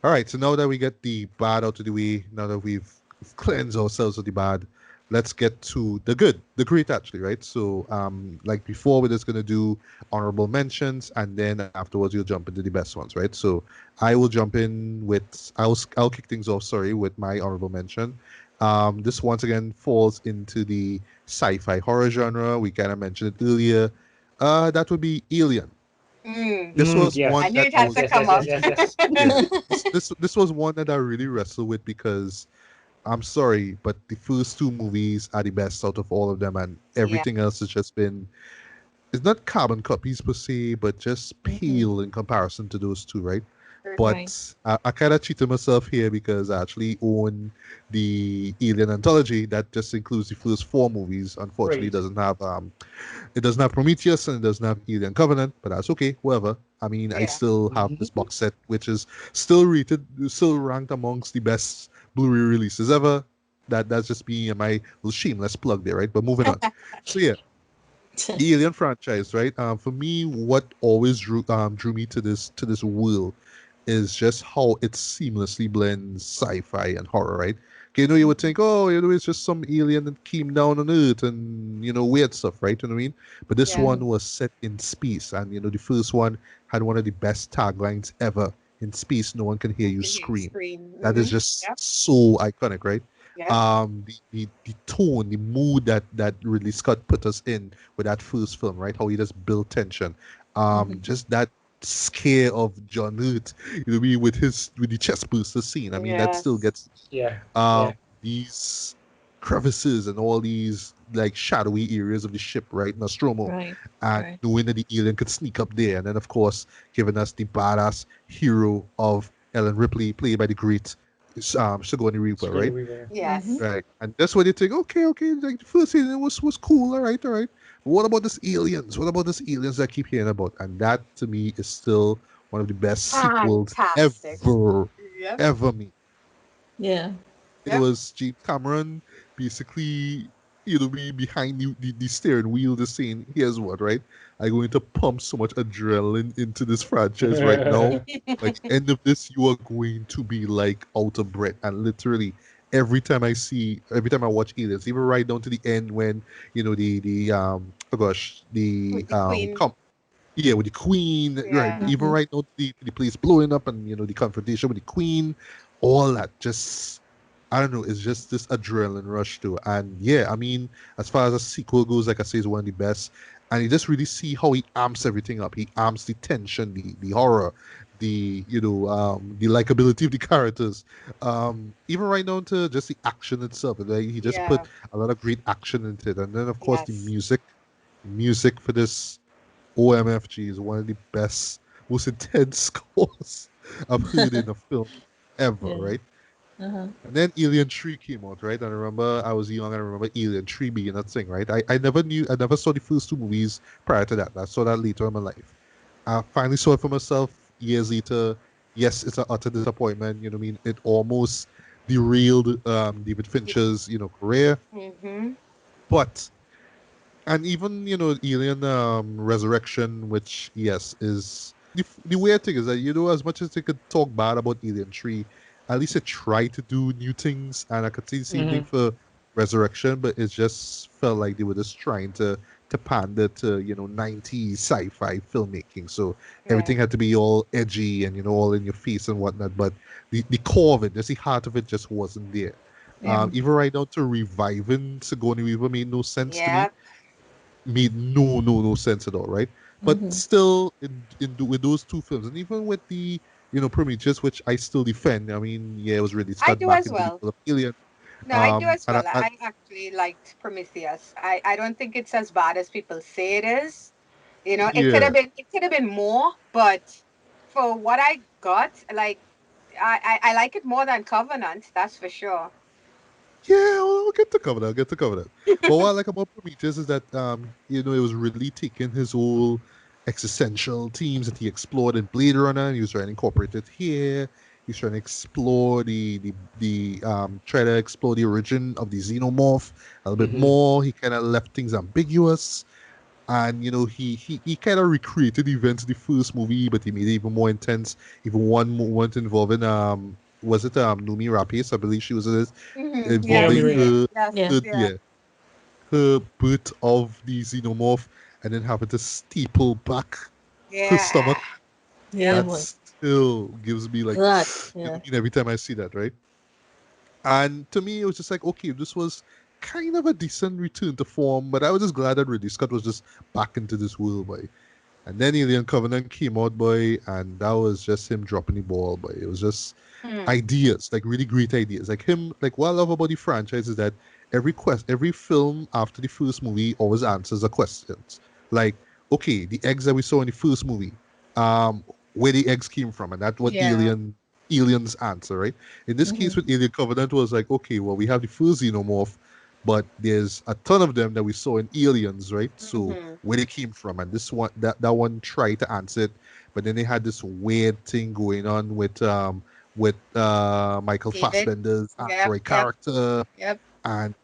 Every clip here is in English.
All right, so now that we get the bad out of the way, now that we've cleansed ourselves of the bad, let's get to the good, the great, actually, right? So, like before, we're just gonna do honorable mentions, and then afterwards, you'll jump into the best ones, right? So, I will jump in with I'll kick things off. Sorry, with my honorable mention. This once again falls into the sci-fi horror genre. We kind of mentioned it earlier. That would be Alien. Mm. This was I one knew that it I had was to Yes, come yes, up. yes, yes, yes. yeah. This was one that I really wrestle with because I'm sorry, but the first two movies are the best out of all of them, and Yeah. everything else has just been it's not carbon copies per se, but just Mhm. pale in comparison to those two, right? Certainly. Right. But I kind of cheated myself here because I actually own the Alien anthology that just includes the first four movies. Unfortunately, Great. it doesn't have Prometheus and it doesn't have Alien Covenant, but that's okay. Whatever. I mean, I Yeah. still have this Mhm. box set, which is still rated, still ranked amongst the best Blu-ray releases ever. That's just me and my little shameless plug there, right? But moving on. So yeah, the Alien franchise, right? For me, what always drew me to this world is just how it seamlessly blends sci-fi and horror, right? 'Kay, you would think, oh, it's just some alien that came down on Earth and weird stuff, right? You know what I mean? But this Yeah. one was set in space, and the first one had one of the best taglines ever: "In space, no one can hear I you can hear you scream." scream. That is Mm-hmm. just Yep. so iconic, right? Yep. The tone, the mood that Ridley Scott put us in with that first film, right? How he just built tension. Mhm. Just that scare of John Hurt, with the chest burster scene. I mean, that still Yes. gets Yeah, um yeah. these crevices and all these like shadowy areas of the ship, right? Nostromo, Right. and Right. knowing that the alien could sneak up there, and then of course giving us the badass hero of Ellen Ripley, played by the great Sigourney Weaver, Sigourney right? Weaver. Mhm. Yes. Right. And that's what you think, okay, like the first season was cool, all right. What about this aliens? What about this aliens that I keep hearing about? And that to me is still one of the best sequels Fantastic. ever, Yep. ever made. Yeah. It Yep. was James Cameron basically, be behind the steering wheel, just saying, here's what, right? I'm going to pump so much adrenaline into this franchise right now. By the end of this, you are going to be like out of breath. And literally, every time I watch Aliens, even right down to the end when, oh gosh, With the queen. yeah, with the queen, right? Yeah. Even Mhm. right now, the place blowing up, and the confrontation with the queen, all that just I don't know, it's just this adrenaline rush too. And yeah, I mean, as far as a sequel goes, like I say, it's one of the best. And you just really see how he amps everything up. He amps the tension, the horror, the likability of the characters. Even right down to just the action itself. Like, he just Yeah. put a lot of great action into it. And then of course Yes. the music for this OMFG is one of the best, most intense scores I've heard in a film ever, Yeah. right? Uh-huh. And then Alien 3 came out, right? And I remember I was young, and I remember Alien 3 being a thing, right? I never saw the first two movies prior to that. I saw that later in my life. I finally saw it for myself years later. Yes, it's an utter disappointment. You know what I mean? It almost derailed David Fincher's, career. Mm-hmm. But and even Alien Resurrection, which yes is the weird thing is that as much as they could talk bad about Alien 3, at least it tried to do new things, and I could see the same thing Hmm. for Resurrection, but it just felt like they were just trying to pander to 90s sci-fi filmmaking. So Yeah. everything had to be all edgy and all in your face and whatnot, but the core of it, just the heart of it, just wasn't there. Yeah. Even right down to reviving Sigourney Weaver made no sense to me, Yeah. made no sense at all, right? But Mhm. still, with those two films, and even with the Prometheus, which I still defend. I mean, yeah, it was really I Scott do back as into the well. world of Alien. No, I do as And well. I actually liked Prometheus. I don't think it's as bad as people say it is. yeah, It could have been more, but for what I got, like I like it more than Covenant, that's for sure. yeah, I'll get to cover that. I'll get to cover that. But what I like about Prometheus is that it was really taking his whole existential themes that he explored in Blade Runner, and he was trying to incorporate it here. He's trying to explore try to explore the origin of the xenomorph a little bit Hmm. more. He kind of left things ambiguous. And he kind of recreated events in the first movie, but he made it even more intense. Even one moment involving was it Numi Rapace? I believe she was in this, Yes, involving Naomi Rain. her yes, Yeah. yeah, her birth of the xenomorph, and then having to staple back her yeah, stomach. Yeah, yep. That boy. still gives me like That. Yeah. every time I see that, right? And to me, it was just like, okay, this was kind of a decent return to form, but I was just glad that Ridley Scott was just back into this world, boy. And then Alien Covenant came out, boy, and that was just him dropping the ball, boy. It was just Hmm. ideas, like really great ideas. Like him, like what I love about the franchise is that every film after the first movie always answers the questions. Like, okay, the eggs that we saw in the first movie, um, where the eggs came from, and that's what Yeah. aliens answer, right? In this case Mm-hmm. with Alien Covenant was like, okay, well we have the first xenomorph, but there's a ton of them that we saw in Aliens, right? So Hmm. where they came from, and this one that one tried to answer it, but then they had this weird thing going on with Michael David. Fassbender's Yep, android yep, character, yep. and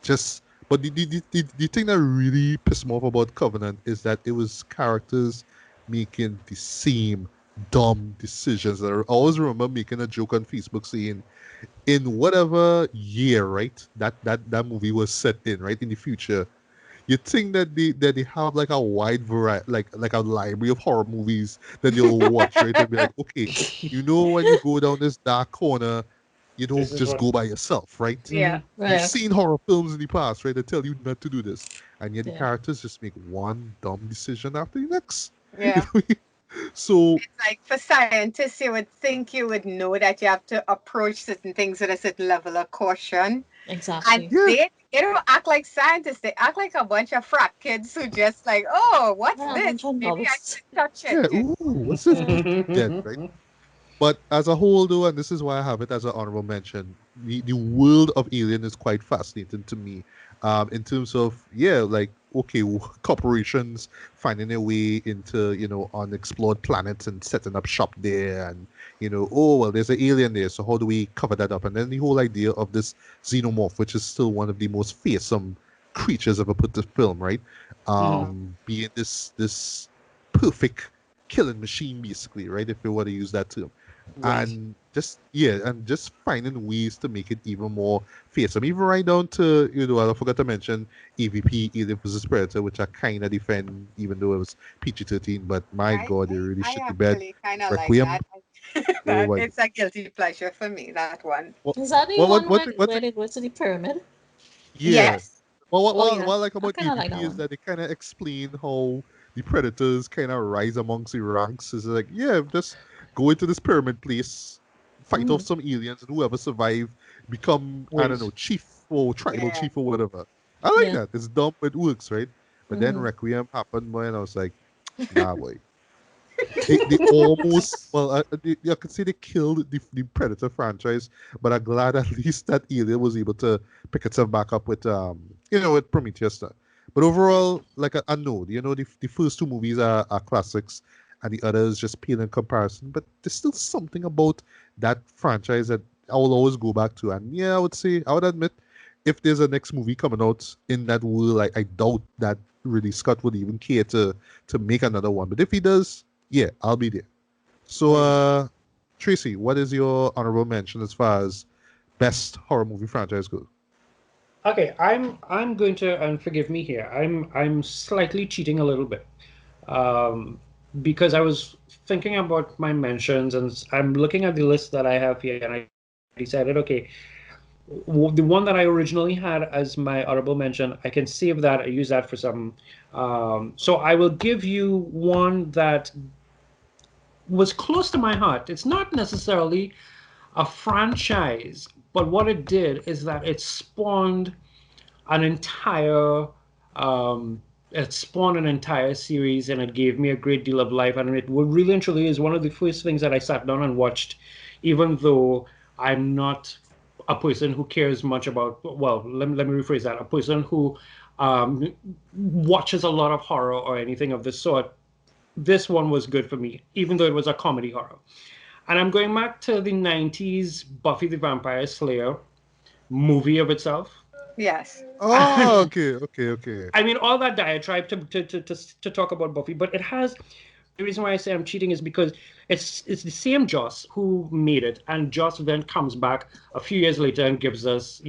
just but the thing that really pissed me off about Covenant is that it was characters making the same dumb decisions. I always remember making a joke on Facebook saying, in whatever year, right, that movie was set in, right, in the future, you think that they have like a wide variety, like a library of horror movies that you'll watch, right? And be like, okay, when you go down this dark corner, you This don't is just what. go by yourself, right? Yeah. You've Right. seen horror films in the past, right? That tell you not to do this, and yet the Yeah. characters just make one dumb decision after the next. You Yeah. know, so Like for scientists, you would think you would know that you have to approach certain things with a certain level of caution. And Exactly. yeah, they don't act like scientists. They act like a bunch of frat kids who just like, oh, what's Yeah, a this? bunch of Maybe I novices. should touch it. yeah. Ooh, what's this? Just keep dead, right? But as a whole, though, and this is why I have it as an honorable mention, the world of Alien is quite fascinating to me. In terms of, yeah, like, okay, corporations finding their way into, unexplored planets and setting up shop there. And, oh, well, there's an alien there. So how do we cover that up? And then the whole idea of this xenomorph, which is still one of the most fearsome creatures ever put to film, right? Mhm. Being this perfect killing machine, basically, right? If you want to use that term, Right. and just finding ways to make it even more fearsome, even right down to, I forgot to mention EVP, Alien vs Predator, which I kind of defend, even though it was PG-13. But my I, God, they I, really I shit the bed. actually kind of like Requiem. that. Oh my God. It's a guilty pleasure for me, that one. What Is that the what what one what, when what where they go to the pyramid? Yeah. Yes. Well, Oh yeah. what I like I about kind of like EVP that is one. that they kind of explain how the predators kind of rise amongst the ranks. Is like, yeah, just go into this pyramid place, fight off Mm-hmm. some aliens, and whoever survive become, I don't know, Wait. chief or tribal Yeah. chief or whatever. I like Yeah. that. It's dumb, but it works, right? But then Mm-hmm. Requiem happened, boy, and I was like, nah, boy. They almost, well, I could say they killed the Predator franchise, but I'm glad at least that Alien was able to pick itself back up with with Prometheus stuff. But Yeah. overall, like I know, the first two movies are classics, and the others just pale in comparison. But there's still something about that franchise that I will always go back to. And yeah, I would admit, if there's a next movie coming out in that world, I doubt that really Scott would even care to make another one. But if he does, yeah, I'll be there. So, Right. Tracy, what is your honorable mention as far as best horror movie franchise goes? Okay, I'm going to, and forgive me here. I'm slightly cheating a little bit, um, because I was thinking about my mentions, and I'm looking at the list that I have here, and I decided, okay, the one that I originally had as my honorable mention, I can save that. I use that for some. So I will give you one that was close to my heart. It's not necessarily a franchise, but what it did is that an entire um, it spawned an entire series, and it gave me a great deal of life, and it really and truly is one of the first things that I sat down and watched, even though I'm not a person who cares much about, well, let me rephrase that, a person who watches a lot of horror or anything of the sort. This one was good for me, even though it was a comedy horror. And I'm going back to the 90s Buffy the Vampire Slayer movie of itself. Yes. Oh, okay. I mean, all that diatribe to talk about Buffy, but it has the reason why I say I'm cheating is because it's the same Joss who made it, and Joss then comes back a few years later and gives us,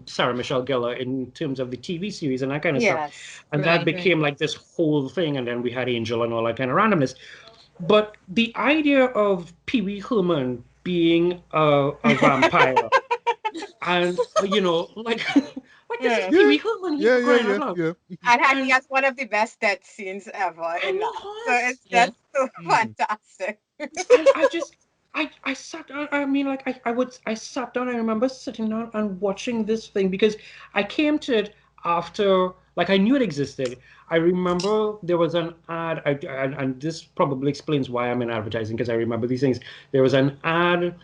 Sarah Michelle Gellar in terms of the TV series and that kind of stuff, Yes. and that Right, right. became like this whole thing, and then we had Angel and all that kind of randomness. But the idea of Pee Wee Herman being a vampire, and like like this is Mm. Pee Yeah, Wee Herman, he for crying out loud, yeah. And he and has one of the best death scenes ever and in he that. So has. it's Yeah. just so Mm. fantastic. And I just I sat down. I mean, like I sat down. I remember sitting down and watching this thing because I came to it after, like, I knew it existed. I remember there was an ad, and this probably explains why I'm in advertising because I remember these things. There was an ad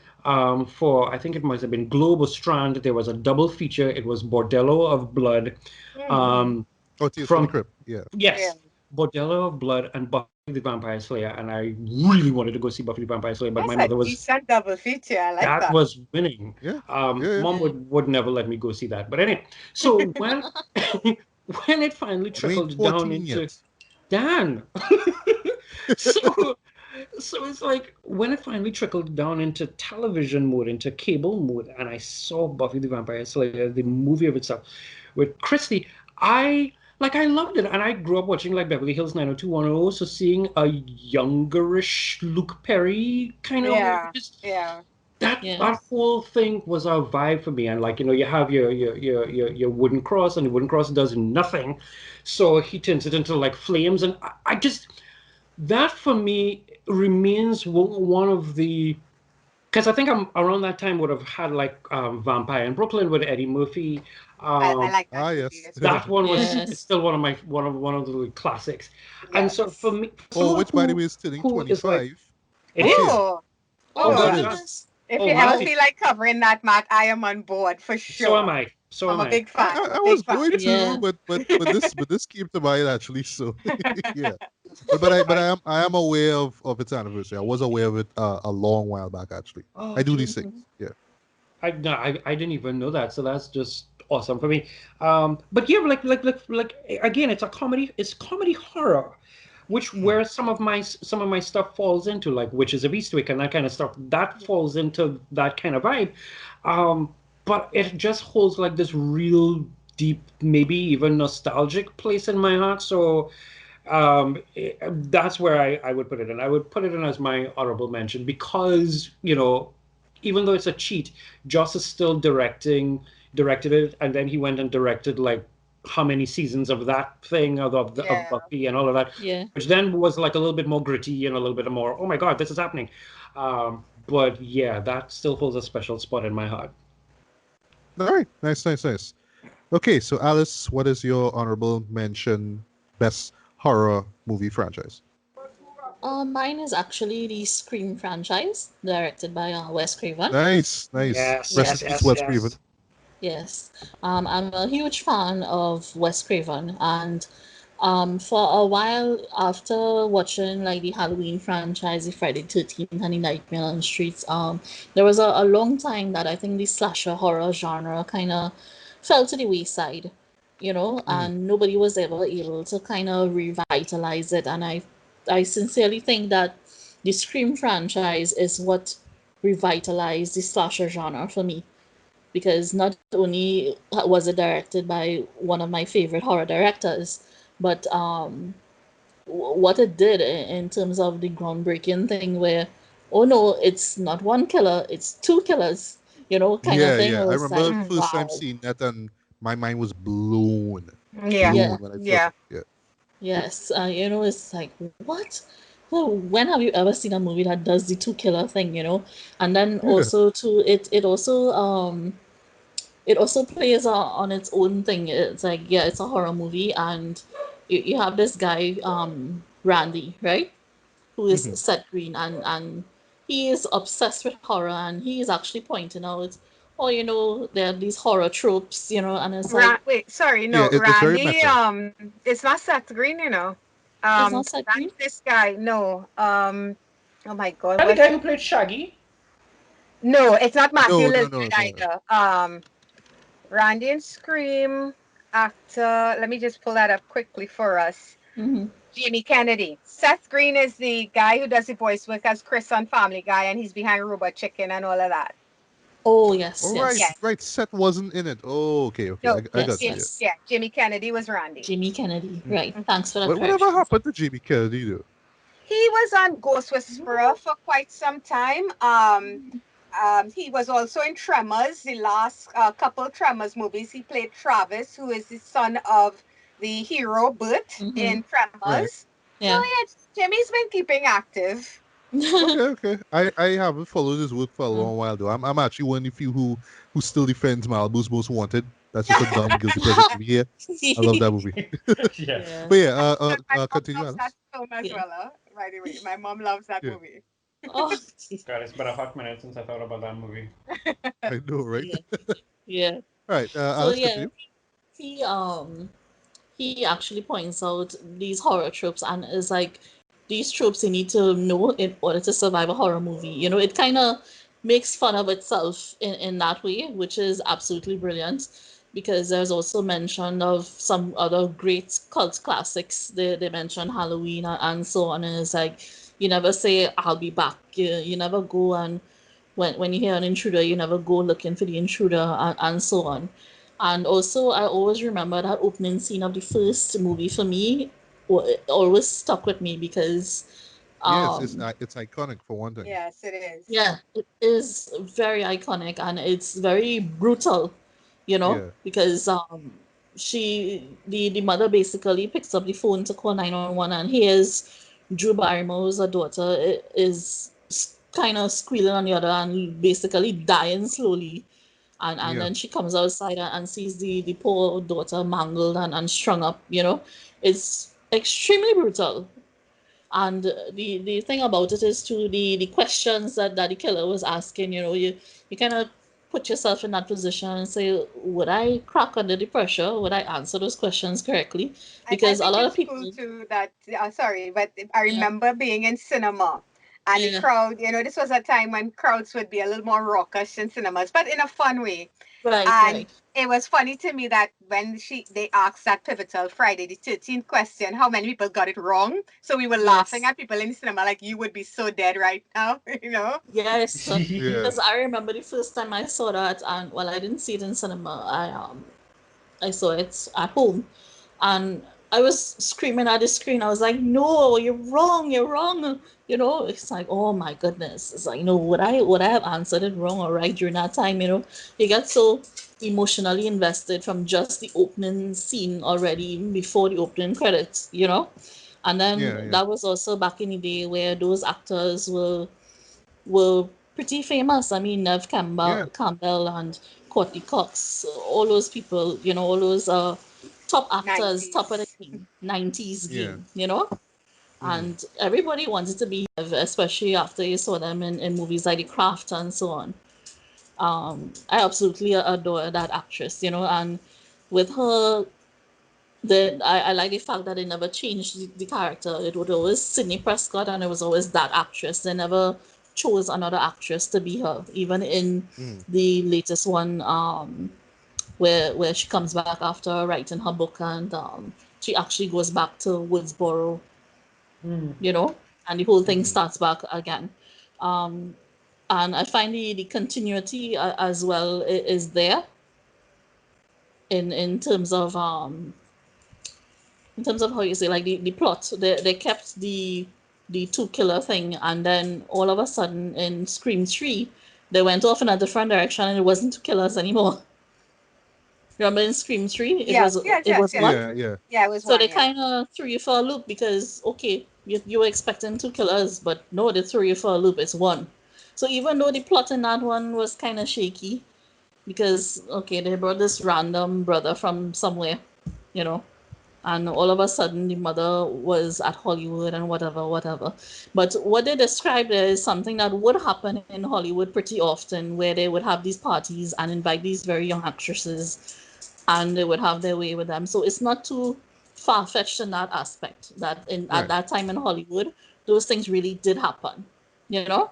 for, I think it must have been Globe or Strand. There was a double feature. It was Bordello of Blood, Mhm. um, Oh, Tears from the from Crypt. Yeah. Yeah. yes, Bordello of Blood and Buffy the Vampire Slayer, and I really wanted to go see Buffy the Vampire Slayer, but my That's a mother was decent double feature. I like that that. was winning. Yeah. Yeah. Mom Yeah. would never let me go see that. But anyway, so when when it finally You ain't trickled down 14 into yet. Dan, so so it's like when it finally trickled down into television mode, into cable mode, and I saw Buffy the Vampire Slayer, the movie of itself, with Christy, I loved it, and I grew up watching like Beverly Hills 90210, so seeing a youngerish Luke Perry kind of Yeah. just Yeah. Yeah. that whole thing was a vibe for me. And like, you have your wooden cross, and the wooden cross does nothing, so he turns it into like flames, and I just that for me remains one of the, because I think I'm around that time would have had like Vampire in Brooklyn with Eddie Murphy. I Um, like that Ah, movie yes. as well. that one was it's Yes. still one of my one of the classics. And so for Yes. me, for Oh, someone which, by the way, is turning who is like 25 it this year. is. Oh. Oh Oh Yes, my it God, Oh. John. is. goodness. If Oh, you ever Marty. Wow. feel like covering that, Matt, I am on board for So am sure. I. So I'm am a I. big fan. I'm a I big was fan. going to, Yeah. but this came to mind actually. So yeah. But I am aware of its anniversary. I was aware of it a long while back actually. Oh, I do these geez. things. Mhm. Yeah. No, I didn't even know that, so that's just awesome for me. But yeah, like again, it's a comedy. It's comedy horror, which Hmm. where some of my stuff falls into, like Witches of Eastwick and that kind of stuff. That falls into that kind of vibe. But it just holds like this real deep, maybe even nostalgic place in my heart. So that's where I would put it in. I would put it in as my honorable mention because, even though it's a cheat, Joss is still directed it, and then he went and directed like how many seasons of that thing of Yeah. Buffy and all of that, Yeah. which then was like a little bit more gritty and a little bit more, oh my God, this is happening. But yeah, that still holds a special spot in my heart. All right. Nice. Okay, so Alice, what is your honorable mention best horror movie franchise? Mine is actually the Scream franchise, directed by Wes Craven. Nice. Yes, Rest yes, in peace, yes, Wes Craven. yes. Yes. I'm a huge fan of Wes Craven, and for a while after watching like the Halloween franchise, the Friday 13th and the Nightmare on the Streets, there was a long time that I think the slasher horror genre kind of fell to the wayside, Mm-hmm. and nobody was ever able to kind of revitalize it. And I sincerely think that the Scream franchise is what revitalized the slasher genre for me, because not only was it directed by one of my favorite horror directors, but what it did in terms of the groundbreaking thing where, oh no, it's not one killer, it's two killers, kind of thing Yeah. I was remember like, Mm. first time wow. seeing that and my mind was blown. Yeah. Yeah, Blown when I first Yeah. yeah. yes. It's like, what? Well, when have you ever seen a movie that does the two killer thing? And then Yeah. also too, it also plays on its own thing. It's like, yeah, it's a horror movie, and you have this guy, Randy, right? Who is Mm-hmm. Seth Green, and he is obsessed with horror, and he is actually pointing out, oh, there are these horror tropes, and it's like, Wait, sorry, Yeah, no, it's very Randy. meta. It's not Seth Green, it's not Seth Green. Randy, this guy. No. Oh my God, And the what's guy his who played Shaggy. No, it's not Matthew No, no, Lillard no, no. either. Randy and Scream actor. Let me just pull that up quickly for us. Mm-hmm. Jamie Kennedy. Seth Green is the guy who does the voice work as Chris on Family Guy, and he's behind Robot Chicken and all of that. Oh yes, All right, Yes. yes, right. Seth wasn't in it. Oh, okay. No. I got yes, you. Yeah. yes. Yeah. Jimmy Kennedy was Randy. Jimmy Kennedy. Mm. Right. Thanks for that Whatever correction. happened to Jimmy Kennedy, though? He was on Ghost Whisperer for quite some time. He was also in Tremors, the last couple Tremors movies. He played Travis, who is the son of the hero Bert Mm-hmm. in Right. Tremors. So Yeah. yeah, Jimmy's been keeping active. Okay, okay. I haven't followed his work for a long while though. I'm actually one of the few who still defends Malibu's Most Wanted. That's just a dumb guilty pleasure movie here. I love that movie. Yeah. Yeah. But yeah, My mom continue, loves that Alice. film as Yeah. well. By the way, my mom loves that Yeah, movie. Oh, God, it's been a hot minute since I thought about that movie. I know, right? yeah. Yeah. All right, So Alice, yeah, continue. he he actually points out these horror tropes and is like these tropes you need to know in order to survive a horror movie. You know, it kind of makes fun of itself in that way, which is absolutely brilliant. Because there's also mention of some other great cult classics. They mention Halloween and so on, and it's like you never say I'll be back. You never go and when you hear an intruder, you never go looking for the intruder and so on. And also, I always remember that opening scene of the first movie for me. It always stuck with me because, Yes, um, it's iconic for one thing. Yes, it is. yeah, it is very iconic and it's very brutal, you know, Yeah, because the mother basically picks up the phone to call 911 and hears Drew Barrymore's daughter is kind of squealing on the other and basically dying slowly. And yeah, then she comes outside and sees the poor daughter mangled and strung up, you know. It's extremely brutal. And the thing about it is too the questions that the killer was asking, you know, you kind of put yourself in that position and say, would I crack under the pressure? Would I answer those questions correctly? I Because a think lot of it's cool people, too that sorry, but I yeah, remember being in cinema and the yeah, crowd, this was a time when crowds would be a little more raucous in cinemas, but in a fun way. right, And right, it was funny to me that when they asked that pivotal Friday the 13th question, how many people got it wrong. So we were laughing yes, at people in the cinema like you would be so dead right now, you know? yes. yeah. Because I remember the first time I saw that, and well, I didn't see it in cinema. I saw it at home, and I was screaming at the screen. I was like, "No, you're wrong! You're wrong!" You know, it's like, oh my goodness. It's like, no, would I have answered it wrong or right during that time? You know, you get so emotionally invested from just the opening scene already, even before the opening credits. You know, and Yeah, then yeah, that was also back in the day where those actors were pretty famous. I mean, Nev yeah. Campbell and Courtney Cox, all those people, you know, all those top actors, top of the 90s. game, 90s Yeah. game, you know? Hmm. And everybody wanted to be Nev, especially after you saw them in movies like The Craft and so on. I absolutely adore that actress, you know, and with her, I like the fact that they never changed the character. It was always Sidney Prescott, and it was always that actress. They never chose another actress to be her, even in Hmm. the latest one, where she comes back after writing her book and she actually goes back to Woodsboro, Mm. you know, and the whole thing Hmm. starts back again. Um, and I find the continuity as well is there in terms of how you say like the plot. They kept the two killer thing and then all of a sudden in Scream 3 they went off in a different direction and it wasn't two killers anymore. Remember in Scream 3 Yes, yes, it yes, was yes. one. Yeah, yeah. Yeah, it was So one, they yeah. kind of threw you for a loop because okay, you were expecting two killers but no, they threw you for a loop, it's one. So even though the plot in that one was kind of shaky because okay, they brought this random brother from somewhere, you know, and all of a sudden the mother was at Hollywood and whatever. But what they described there is something that would happen in Hollywood pretty often, where they would have these parties and invite these very young actresses, and they would have their way with them. So it's not too far fetched in that aspect. That in at Right. that time in Hollywood, those things really did happen. You know,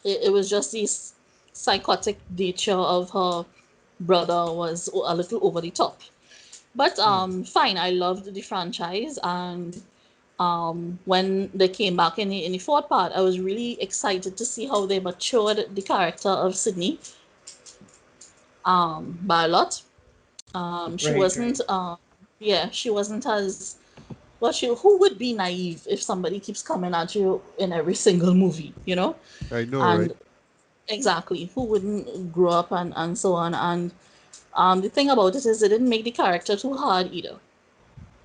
it was just this psychotic nature of her brother was a little over the top. But fine, I loved the franchise, and when they came back in the fourth part, I was really excited to see how they matured the character of Sydney by a lot. She Right, wasn't right. yeah, she wasn't as well. She Who would be naive if somebody keeps coming at you in every single movie, you know? I know, right? And exactly, who wouldn't grow up and so on. And the thing about it is, they didn't make the character too hard either.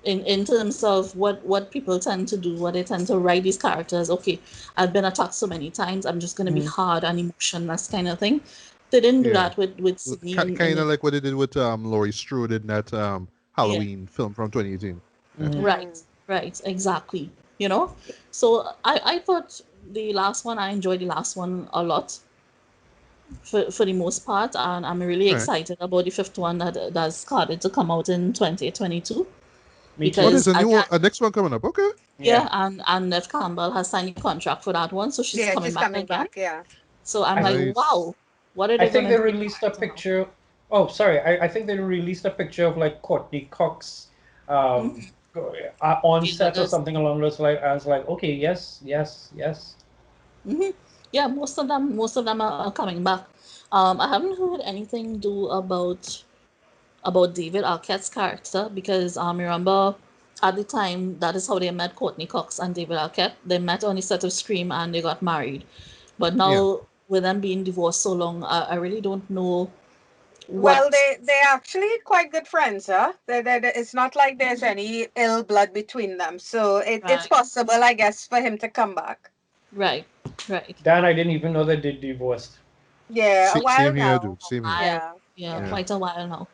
In terms of what people tend to do, what they tend to write these characters. Okay, I've been attacked so many times, I'm just gonna be Mhm. hard and emotionless kind of thing. They didn't do Yeah. that with Sydney in Kind the of like what they did with Laurie Strode in that yeah. Halloween film from 2018. Yeah. Mhm. Right, right, exactly. You know, so I thought the last one, I enjoyed the last one a lot for the most part, and I'm really All right. excited about the fifth one that's started to come out in 2022 Me Oh, too. because there's a again, a next one coming up. Okay. Yeah. yeah, and Nev Campbell has signed a contract for that one, so she's Yeah, coming she's back coming again. back. Yeah. So I'm I like, Nice. wow, what are I they think gonna they do with the released a character now? picture. Oh, sorry. I think they released a picture of like Courtney Cox um, Hmm. on Yeah, set or something along those lines. I was like, okay, yes, yes, yes. hmm yeah, most of them are coming back. I haven't heard anything do about David Arquette's character because remember at the time that is how they met Courtney Cox and David Arquette. They met on the set of Scream and they got married. But Yeah. now with them being divorced so long, I really don't know Well, what. they're actually quite good friends, huh? It's not like there's any ill blood between them, so it's Right, possible, I guess, for him to come back. right, right. Dan, I didn't even know that they divorced. Yeah, a while Same here, now. dude. Same here. While, Yeah, yeah, yeah. Yeah. quite a while now.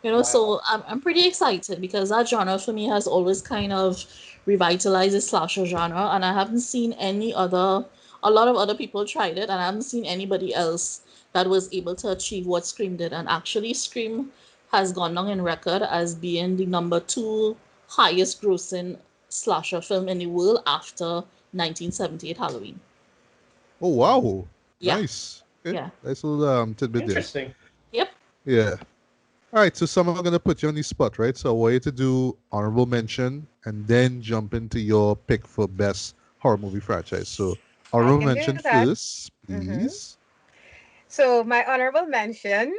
You know, Wow. so I'm pretty excited because that genre for me has always kind of revitalized the slasher genre, and I haven't seen any other. A lot of other people tried it, and I haven't seen anybody else that was able to achieve what Scream did. And actually, Scream has gone down in record as being the number two highest grossing slasher film in the world after 1978 Halloween. Oh wow. Yeah, Nice. Okay. yeah, Nice little tidbit there. Interesting. yep. Yeah. All right. So some are gonna put you on the spot, right? So I want you to do honorable mention and then jump into your pick for best horror movie franchise. So I honorable can do mention that. first, Hmm. please. So my honorable mention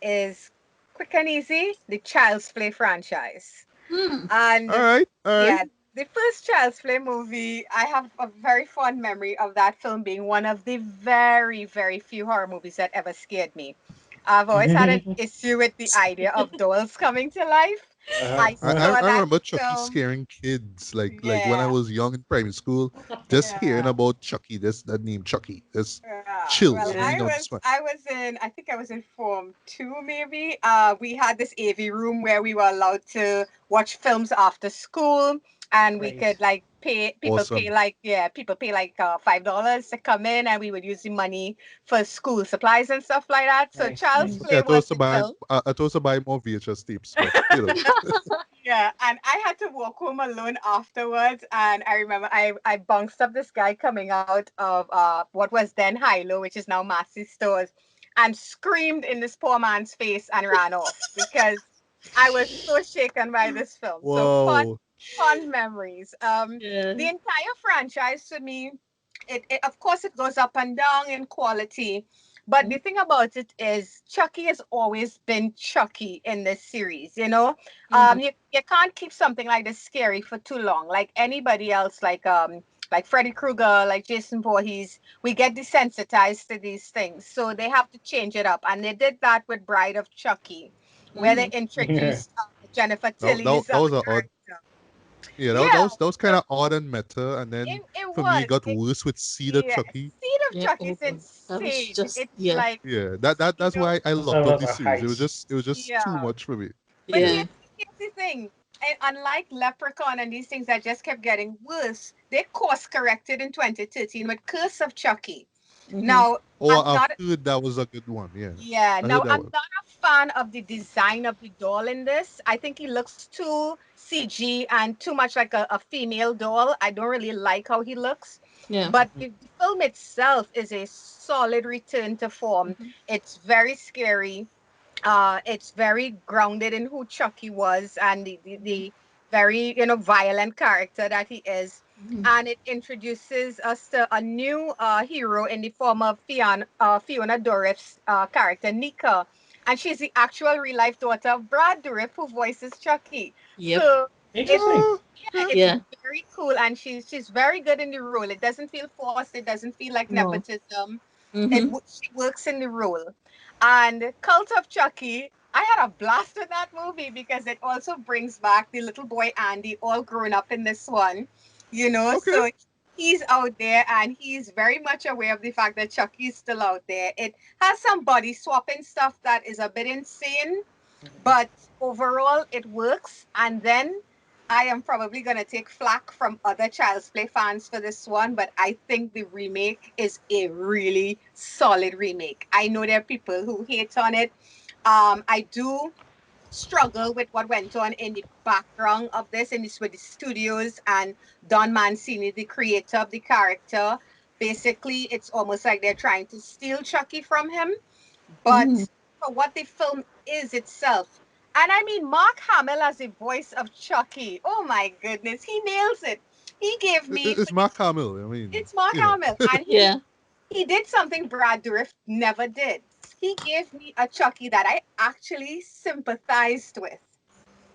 is quick and easy, the Child's Play franchise. Hmm. All And right. All right. yeah, the first Child's Play movie, I have a very fond memory of that film being one of the very, very few horror movies that ever scared me. I've always had an issue with the idea of dolls coming to life. Uh-huh, I uh-huh. saw I that remember Chucky film. scaring kids like when I Yeah, was young in primary school. Just hearing yeah. about Chucky, this that name Chucky, this Well, chills Mhm. running down the spine. I was in, I think I was in Form 2 maybe. We had this AV room where we were allowed to watch films after school, and we Right. could like pay Awesome. like, yeah, people pay like $5 to come in, and we would use the money for school supplies and stuff like that. So Nice, Child's nice. Yeah, Play was the film. I told us to buy more VHS tapes, but you know. Yeah, and I had to walk home alone afterwards. And I remember I bounced up this guy coming out of what was then Hilo, which is now Massey Stores, and screamed in this poor man's face and ran off because I was so shaken by this film. So Whoa. fond memories. Yeah. The entire franchise to me, it of course it goes up and down in quality, but the thing about it is Chucky has always been Chucky in this series. You know, Mhm. you can't keep something like this scary for too long. Like anybody else, like Freddy Krueger, like Jason Voorhees, we get desensitized to these things. So they have to change it up. And they did that with Bride of Chucky, where they Mhm. Yeah. introduced Jennifer That, Tilly's that was a odd. character. Yeah, Yeah, that was kind so of odd and meta, and then it for me it was. got worse with Cedar Yeah, Chucky. Seed of Yeah. Chuck Oh is boy, that was insane. just It's yeah. like, Yeah, you that's know, why I That locked out was the a series. heist. It was just too yeah. much for me. But Yeah. here's the thing. Unlike Leprechaun and these things that just kept getting worse, they course corrected in 2013 with Curse of Chucky. Mhm. Now, Oh, I'm I've not, heard that was a good one. Yeah, yeah, I now heard that I'm one. not a fan of the design of the doll in this. I think he looks too CG and too much like a female doll. I don't really like how he looks. Yeah. But the film itself is a solid return to form. Mhm. It's very scary. It's very grounded in who Chucky was and the very, violent character that he is. And it introduces us to a new hero in the form of Fiona Dourif's character, Nika. And she's the actual real life daughter of Brad Dourif, who voices Chucky. Yep. So it's Interesting. it's Yeah. very cool, and she's very good in the role. It doesn't feel forced. It doesn't feel like No. nepotism. Mm-hmm. She works in the role. And Cult of Chucky, I had a blast with that movie because it also brings back the little boy Andy, all grown up in this one. Okay. So he's out there and he's very much aware of the fact that Chucky's still out there. It has some body swapping stuff that is a bit insane, but overall it works. And then I am probably going to take flack from other Child's Play fans for this one, but I think the remake is a really solid remake. I know there are people who hate on it. I do struggle with what went on in the background of this, in this with the studios and Don Mancini, the creator of the character. Basically, it's almost like they're trying to steal Chucky from him. But Mm-hmm. for what the film is itself, and I mean, Mark Hamill as the voice of Chucky, oh my goodness, he nails it. He gave me, It's Mark Hamill. I mean, it's Mark Hamill, and he Yeah. he did something Brad Dourif never did. He gave me a Chucky that I actually sympathized with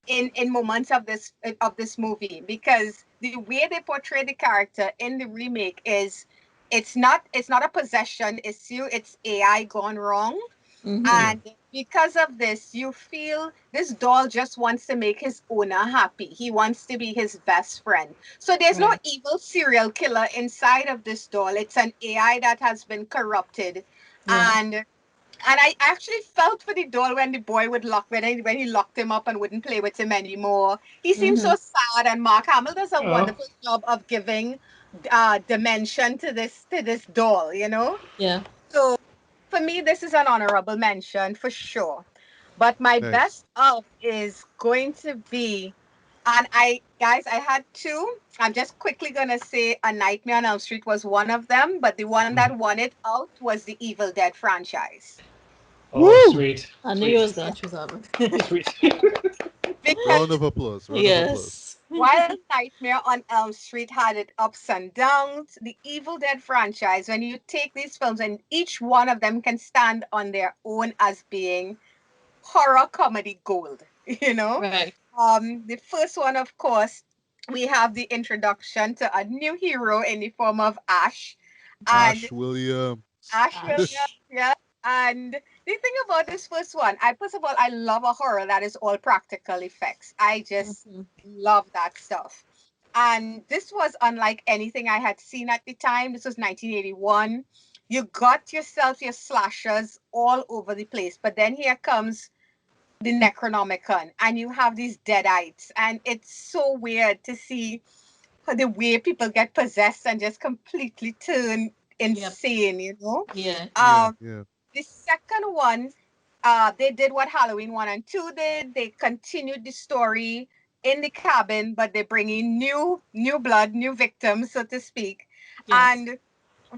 in moments of this movie, because the way they portray the character in the remake is it's not a possession issue, it's AI gone wrong. Mm-hmm. yeah, And because of this, you feel this doll just wants to make his owner happy. He wants to be his best friend. So there's no Right. evil serial killer inside of this doll. It's an AI that has been corrupted. Yeah. And I actually felt for the doll when the boy would when he locked him up and wouldn't play with him anymore. He seemed Mm-hmm. so sad, and Mark Hamill does a Oh, wonderful job of giving dimension to this doll. Yeah. So for me, this is an honorable mention for sure. But my nice. best of is going to be, and I had two. I'm just quickly gonna say A Nightmare on Elm Street was one of them, but the one that won it out was the Evil Dead franchise. oh, Woo! sweet, I knew you sweet, was gonna choose that one. sweet. Because Round of applause. Round of applause. Yes. while Nightmare on Elm Street had its ups and downs, the Evil Dead franchise, when you take these films and each one of them can stand on their own as being horror comedy gold, you know? Right. The first one, of course, we have the introduction to a new hero in the form of Ash. And Ash Williams. Ash Williams, Ash. yeah. And the thing about this first one, first of all, I love a horror that is all practical effects. I just Mm-hmm. love that stuff. And this was unlike anything I had seen at the time. This was 1981. You got yourself your slashers all over the place. But then here comes the Necronomicon, and you have these deadites, and it's so weird to see the way people get possessed and just completely turn Yep. insane. Yeah. Yeah, Um, yeah. the second one, they did what Halloween 1 and 2 did. They continued the story in the cabin, but they bring in new blood, new victims, so to speak. Yes. And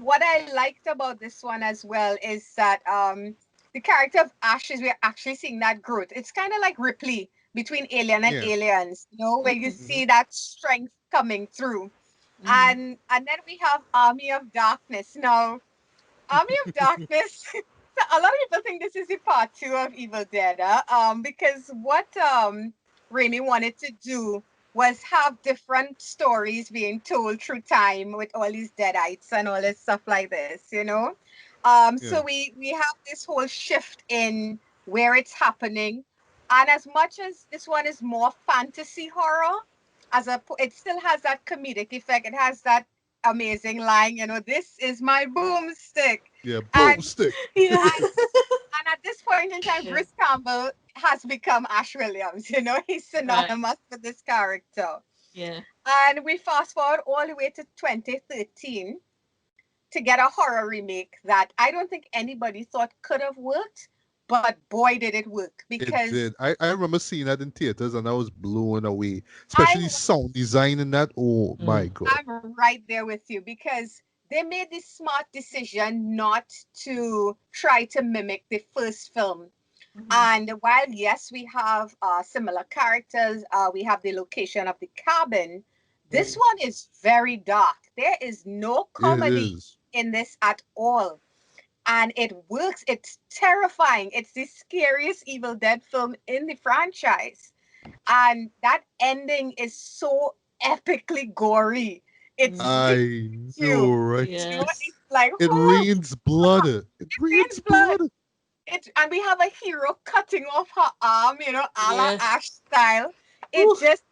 what I liked about this one as well is that the character of Ashes, we're actually seeing that growth. It's kind of like Ripley between Alien and Yeah. Aliens, where you Mm-hmm. Hmm. see that strength coming through. Mm-hmm. And then we have Army of Darkness. Now, Army of Darkness. So a lot of people think this is the part two of Evil Dead, because what Raimi wanted to do was have different stories being told through time with all these deadites and all this stuff like this. Yeah. So we have this whole shift in where it's happening, and as much as this one is more fantasy horror, it still has that comedic effect. It has that amazing line, this is my boomstick. Yeah. And Boomstick. Yeah. and and at this point in time, Yeah. Bruce Campbell has become Ash Williams. He's Right. synonymous with this character. Yeah. And we fast forward all the way to 2013 to get a horror remake that I don't think anybody thought could have worked, but boy, did it work, It because did. I remember seeing that in theaters and I was blown away. I Especially sound design in that. Oh my Mm. god. I'm right there with you, because they made this smart decision not to try to mimic the first film. And while, yes, we have similar characters, we have the location of the cabin, this one is very dark. There is no It comedy is. in this at all. And it works. It's terrifying. It's the scariest Evil Dead film in the franchise. And that ending is so epically gory. It's I know, you. right? You know, Yes. it's like, It oh, rains blood. It rains rains blood. blood. And we have a hero cutting off her arm, a la Yes. Ash style. It Ooh, just,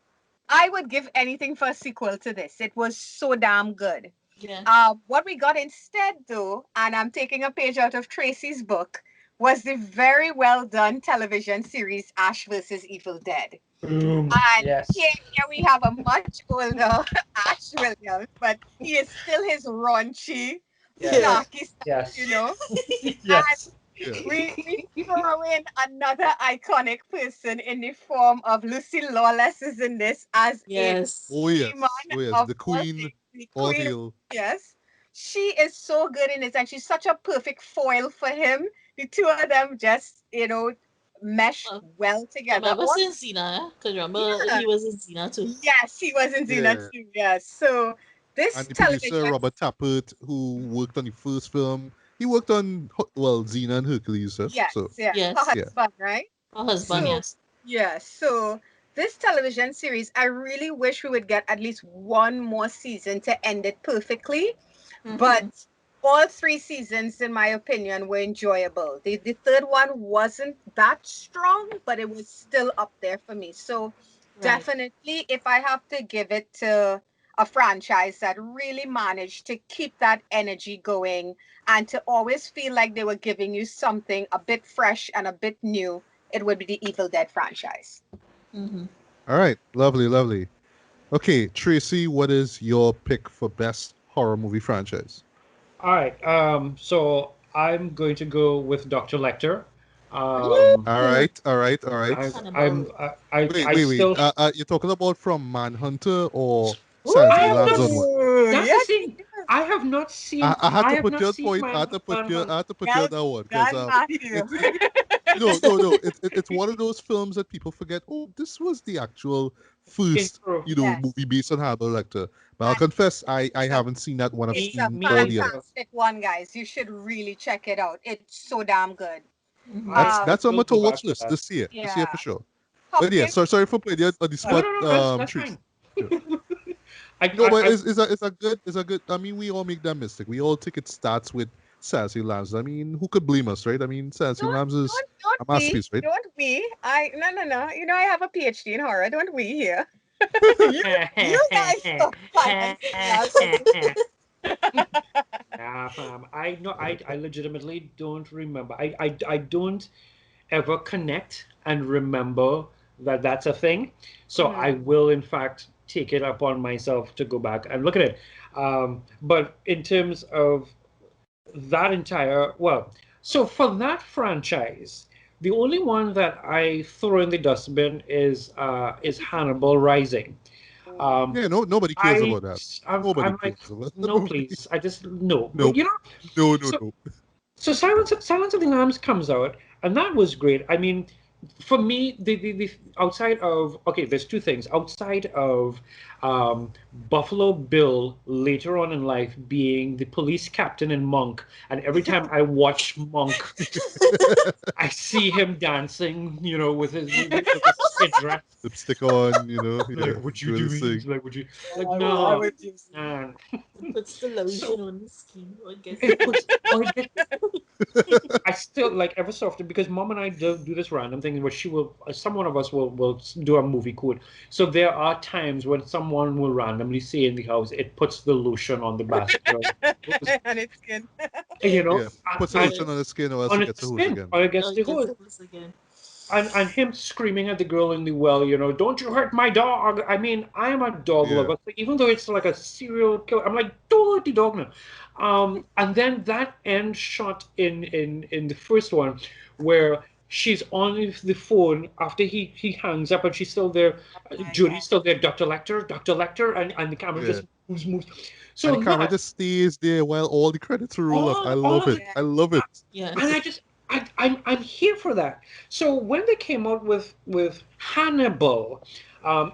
I would give anything for a sequel to this. It was so damn good. yeah. What we got instead, though, and I'm taking a page out of Tracy's book, was the very well done television series Ash versus Evil Dead. Boom. And Yes. here we have a much older Ash Williams, but he is still his raunchy, Yes. snarky stuff, Yes. And Yes. Yeah. we throw in another iconic person in the form of Lucy Lawless is in this as a Yes. Oh demon yes. Oh yes. of The all queen. things, the All queen. hail. Yes, she is so good in this, and she's such a perfect foil for him. The two of them just, mesh Well, well together. remember All, since Xena? Because remember yeah, he was in Xena too. yes, he was in Xena Yeah. too. Yes, so And this the producer television, Robert Tappert, who worked on the first film, he worked on Xena and Hercules. yes, So yeah, her Yes. yeah. husband, right? Her husband, Mhm. So, yes. yeah, so this television series, I really wish we would get at least one more season to end it perfectly. But Mm-hmm. all three seasons, in my opinion, were enjoyable. The third one wasn't that strong, but it was still up there for me. So, Right. definitely, if I have to give it to a franchise that really managed to keep that energy going and to always feel like they were giving you something a bit fresh and a bit new, it would be the Evil Dead franchise. Mm-hmm. All right. Lovely, lovely. Okay, Tracy, what is your pick for best horror movie franchise? All right. So I'm going to go with Dr. Lecter. Um, All Woo! right, all right, all right. Hannibal. Wait, I wait, wait. still. You're talking about from Manhunter or I Silence of the have Lambs not. onward? Ooh, That's the yes, thing. yes. I have not seen. I had I to have put not you on seen point. I had to put you. I Manhunt. had to put you Well on that one because done, Matthew. it's no, no, no. It's one of those films that people forget. Oh, this was the actual first, Intro. Yes. movie based on Hannibal Lecter. But I'll And confess, I haven't seen that one. I've it's a Me, seen me all the neither. others. fantastic one, guys. You should really check it out. It's so damn good. Mm-hmm. That's I Um, that's on will my to go watch back to list that. this year for yeah. sure. But yeah, Hopkins. sorry for putting you on the No, Good. spot, no, no. That's Trace. fine. Sure. I, No, but I, I it's a good I mean, we all make that mistake. We all think it starts with Sassy Lambs. I mean, who could blame us, right? I mean, Sassy Don't, Lambs is don't a we? masterpiece, right? Don't we? No, no, no. I have a PhD in horror. Don't we here? you, you guys talk silence love. Nah, fam. I no, I legitimately don't remember. I don't ever connect and remember that that's a thing. So I Mhm. will, in fact, take it upon myself to go back and look at it. But in terms of that entire, well, so for that franchise, the only one that I throw in the dustbin is Hannibal Rising. Um, Yeah, no, nobody cares I about that. Nobody I'm like, cares about that no, movie. please, I just no. But Nope. No, no, so no. so Silence of the Lambs comes out, and that was great. I mean, for me, the outside of okay, there's two things outside of Buffalo Bill later on in life being the police captain in Monk, and every time I watch Monk, I see him dancing, with his kid dress. Lipstick on, Like, yeah, what you doing this doing? thing. Like, would you like Why no, would you? man. It puts the lotion So on the skin or it gets it the puts or it gets I still like ever so often because mom and I do this random thing where some one of us will do a movie code. So there are times when someone will randomly say in the house, it puts the lotion on the basket, And it's good. you know, Yeah, puts a and lotion on yes. the skin or else on he its gets a hose skin again. or it gets Or the it gets hose. the hose again. And him screaming at the girl in the well, don't you hurt my dog. I mean, I am a dog Yeah. lover. So even though it's like a serial killer, I'm like, don't hurt the dog now. And then that end shot in the first one where she's on the phone after he hangs up and she's still there. Yeah. Judy's still there, Dr. Lecter, and the camera Yeah. just moves. And the So camera that just stays there while all the credits roll off. I all love of it. it. Yeah. I love it. And Yes. I just I'm here for that. So when they came out with Hannibal,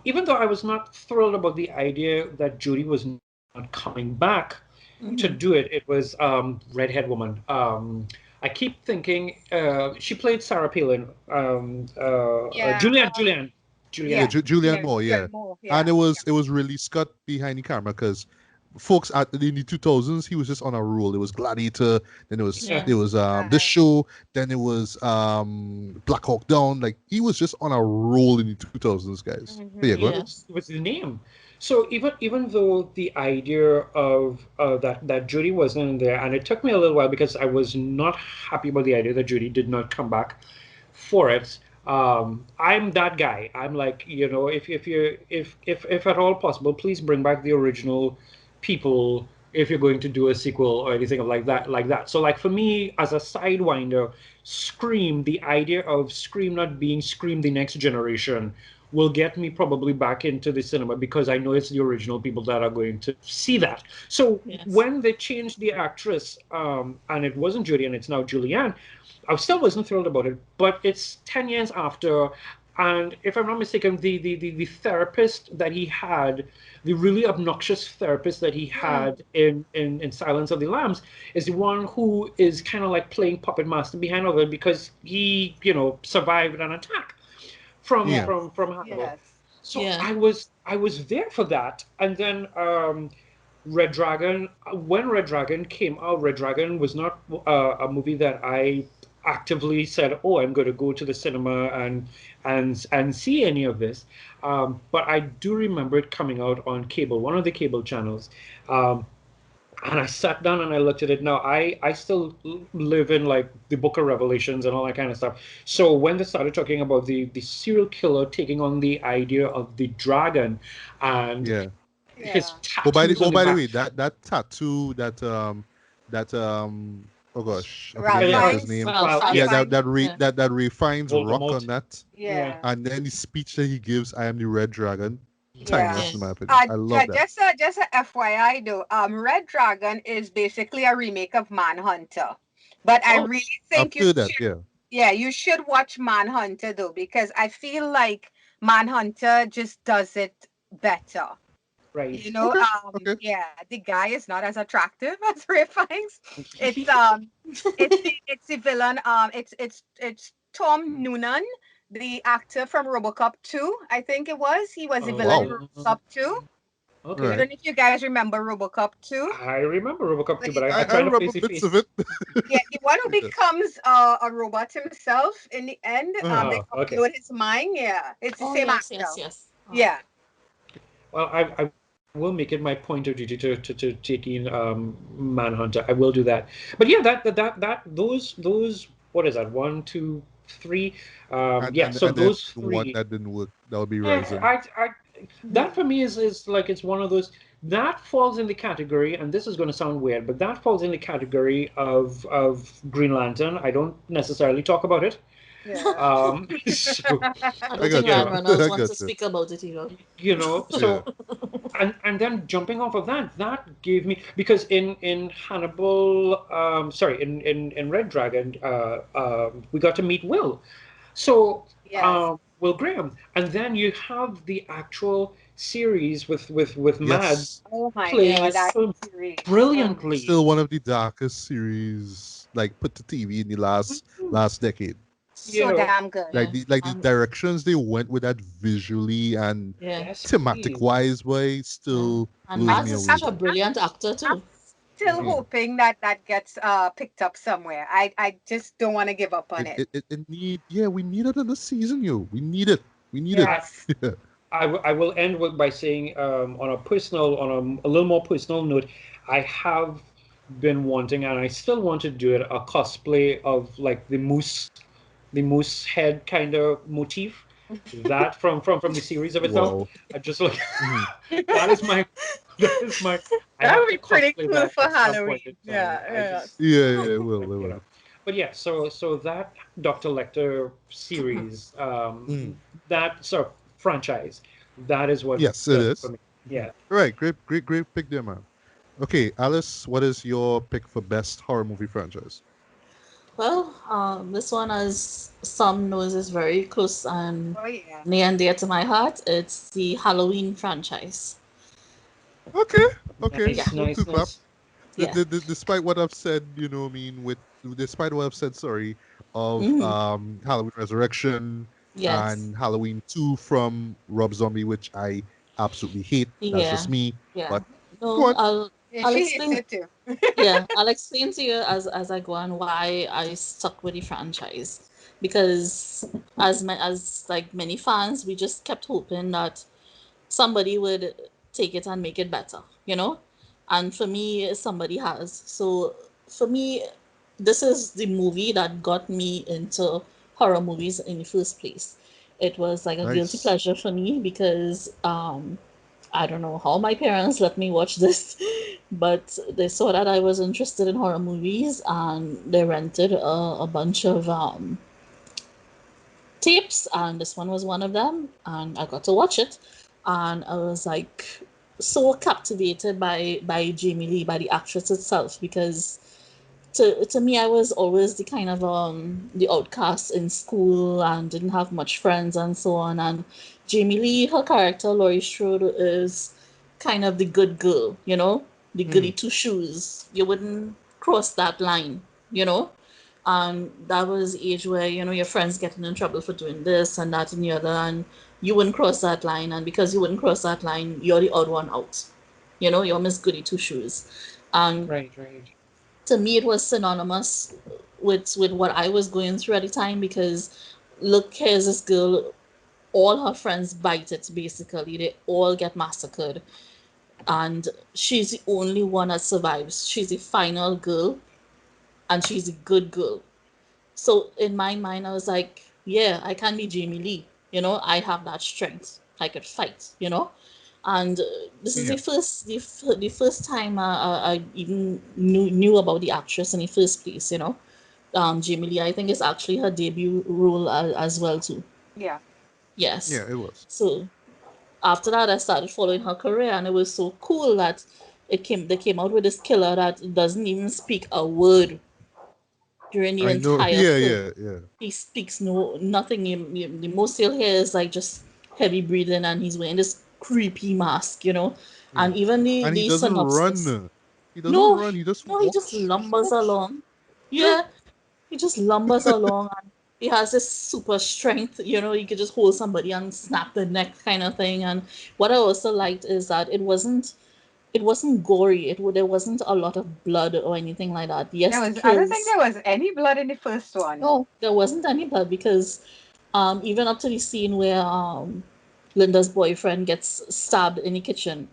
even though I was not thrilled about the idea that Judy was not coming back to Mm-hmm. do it, it was redhead woman. I keep thinking she played Sarah Palin. Yeah. Julianne. Yeah, Yeah. Julianne Yeah. Moore, yeah. Julian Moore. And Yeah. it was really Scott behind the camera because folks at in the 2000s he was just on a roll. It was Gladiator, then Yeah. it was this Right. show, then it was Black Hawk Down. Like he was just on a roll in the 2000s, guys. But yeah, go Mm-hmm. on. Yes. It was his name. So even though the idea of that Judy wasn't in there, and it took me a little while because I was not happy about the idea that Judy did not come back for it. I'm that guy. I'm like, if at all possible, please bring back the original people if you're going to do a sequel or anything like that. So like for me, as a sidewinder, Scream, the idea of Scream not being Scream the Next Generation will get me probably back into the cinema because I know it's the original people that are going to see that. So Yes. when they changed the actress, and it wasn't Judy and it's now Julianne, I still wasn't thrilled about it. But it's 10 years after, and if I'm not mistaken, the therapist that he had, the really obnoxious therapist that he Mm. had in Silence of the Lambs, is the one who is kind of like playing puppet master behind all of it because he, survived an attack from Yeah. Yes. from Hannibal. Yes. So Yeah. I was there for that, and then Red Dragon. When Red Dragon came out, Red Dragon was not a movie that I actively said, "Oh, I'm going to go to the cinema and see any of this." But I do remember it coming out on cable, one of the cable channels. Um, and I sat down and I looked at it. Now I still live in like the Book of Revelations and all that kind of stuff. So when they started talking about the serial killer taking on the idea of the dragon and Yeah. his Yeah. tattoos on Oh the by the back. way, that tattoo that oh gosh, I'm Oh forgetting the yeah, actor's Refines. name. Well, well, Yeah, yeah, fine. Refines. Yeah. that refines rock on Voldemort. that. Yeah, Yeah. And then the speech that he gives, I am the red dragon. Yeah. Timeless in my Yes. opinion. I love that. Just a FYI though, Red Dragon is basically a remake of Manhunter. But I oh, really I've think you heard that, should, yeah. yeah, you should watch Manhunter though, because I feel like Manhunter just does it better. right. Okay, okay. Yeah, the guy is not as attractive as Ray Fiennes. It's it's the villain. It's Tom Noonan, the actor from RoboCop 2. I think it was. He was the villain in Wow. RoboCop 2. I Okay. Right. don't know if you guys remember RoboCop 2. I remember RoboCop 2, but I I try to remember place the bits of face. it. Yeah, the one who Yeah. becomes a robot himself in the end. Uh-huh. They Oh, okay. upload his mind. Yeah, it's the Oh, same yes, actor. yes, yes. Yeah. Well, I will make it my point of duty to take in Manhunter. I will do that. But yeah, those what is that? One, two, three. Yeah. So And then those one three. that didn't work. That would be Yeah, Ryzen. that Mhm. for me is like it's one of those that falls in the category, and this is going to sound weird, but that falls in the category of Green Lantern. I don't necessarily talk about it. Yeah. So I I don't think got you Ryan know, you. Reynolds I wants got to you. speak about it either. Yeah. so and then jumping off of that, that gave me because in Hannibal, sorry, in Red Dragon, we got to meet Will. So Yes. Will Graham, and then you have the actual series with Mads Yes. Oh my playing God, his that Yes. son series. Oh, brilliantly. Still one of the darkest series like put to TV in the last decade. You so know, damn good. Yeah. The And directions they went with that visually and yeah. yes, thematic please. wise way Yeah. still And blows I'm, me Mads is away, I'm, such a bro. I'm, brilliant actor I'm too. still Yeah. Mm. hoping that that gets picked up somewhere. I just don't want to give up on it. It need yeah, we need another season, yo. We need it. We need it. I, Yes. Yeah. I will end with by saying on a personal, on a little more personal note, I have been wanting, and I still want to do it, a cosplay of like the moose head kind of motif, that from the series of itself. Wow. I just like Mhm. that is my that is my I That have would to be pretty cosplay cool that for at some point in Halloween. time. Yeah, I yeah. just Yeah, yeah, it will, it you will. know. But yeah, so that Dr. Lecter series, Mm. that sort of franchise, that is what Yes, it does it for is. me. Yeah. Right, great pick there, man. Okay, Alice, what is your pick for best horror movie franchise? Well, this one, as some knows, is very close and Oh yeah. near and dear to my heart. It's the Halloween franchise. Okay, okay, Yeah, Nice, don't too nice, clap. nice. yeah. Despite what I've said, I mean, despite what I've said, sorry, of Hmm. Halloween Resurrection Yes. and Halloween 2 from Rob Zombie, which I absolutely hate. That's Yeah. just me. Yeah. But go No, on. Yeah, I'll she hates explain. it too. Yeah, I'll explain to you as I go on why I stuck with the franchise. Because as like many fans, we just kept hoping that somebody would take it and make it better, you know? And for me, somebody has. So for me, this is the movie that got me into horror movies in the first place. It was like a guilty Nice. pleasure for me because I don't know how my parents let me watch this, but they saw that I was interested in horror movies and they rented a bunch of tapes, and this one was one of them, and I got to watch it, and I was like so captivated by Jamie Lee, by the actress itself, because to me I was always the kind of the outcast in school and didn't have much friends and so on, and Jamie Lee, her character Laurie Strode, is kind of the good girl, the Hmm. goody two shoes. You wouldn't cross that line, you know and that was the age where your friends getting in trouble for doing this and that and the other, and you wouldn't cross that line, and because you wouldn't cross that line, you're the odd one out. You're Miss Goody Two Shoes. And Right, right. to me it was synonymous with what I was going through at the time, because look, here's this girl, all her friends bite it, basically they all get massacred, and she's the only one that survives. She's the final girl, and she's a good girl. So in my mind, I was like, yeah, I can be Jamie Lee. I have that strength. I could fight. And this is Yeah. the first time I even knew about the actress in the first place. Jamie Lee, I think, is actually her debut role as well too. Yeah. Yes. Yeah, it was. So after that, I started following her career, and it was so cool that they came out with this killer that doesn't even speak a word during the I know. entire Yeah, film. yeah, yeah. He speaks nothing. The most you'll hear is like just heavy breathing, and he's wearing this creepy mask, Yeah. And even And he the doesn't synopsis. run. He doesn't No, run. He just no, he just lumbers walks. along. Yeah. Yeah, he just lumbers along, and he has this super strength. He could just hold somebody and snap the neck, kind of thing. And what I also liked is that it wasn't gory. There wasn't a lot of blood or anything like that. Yes, the I don't think kills. there was any blood in the first one. No, there wasn't any blood, because even up to the scene where Linda's boyfriend gets stabbed in the kitchen,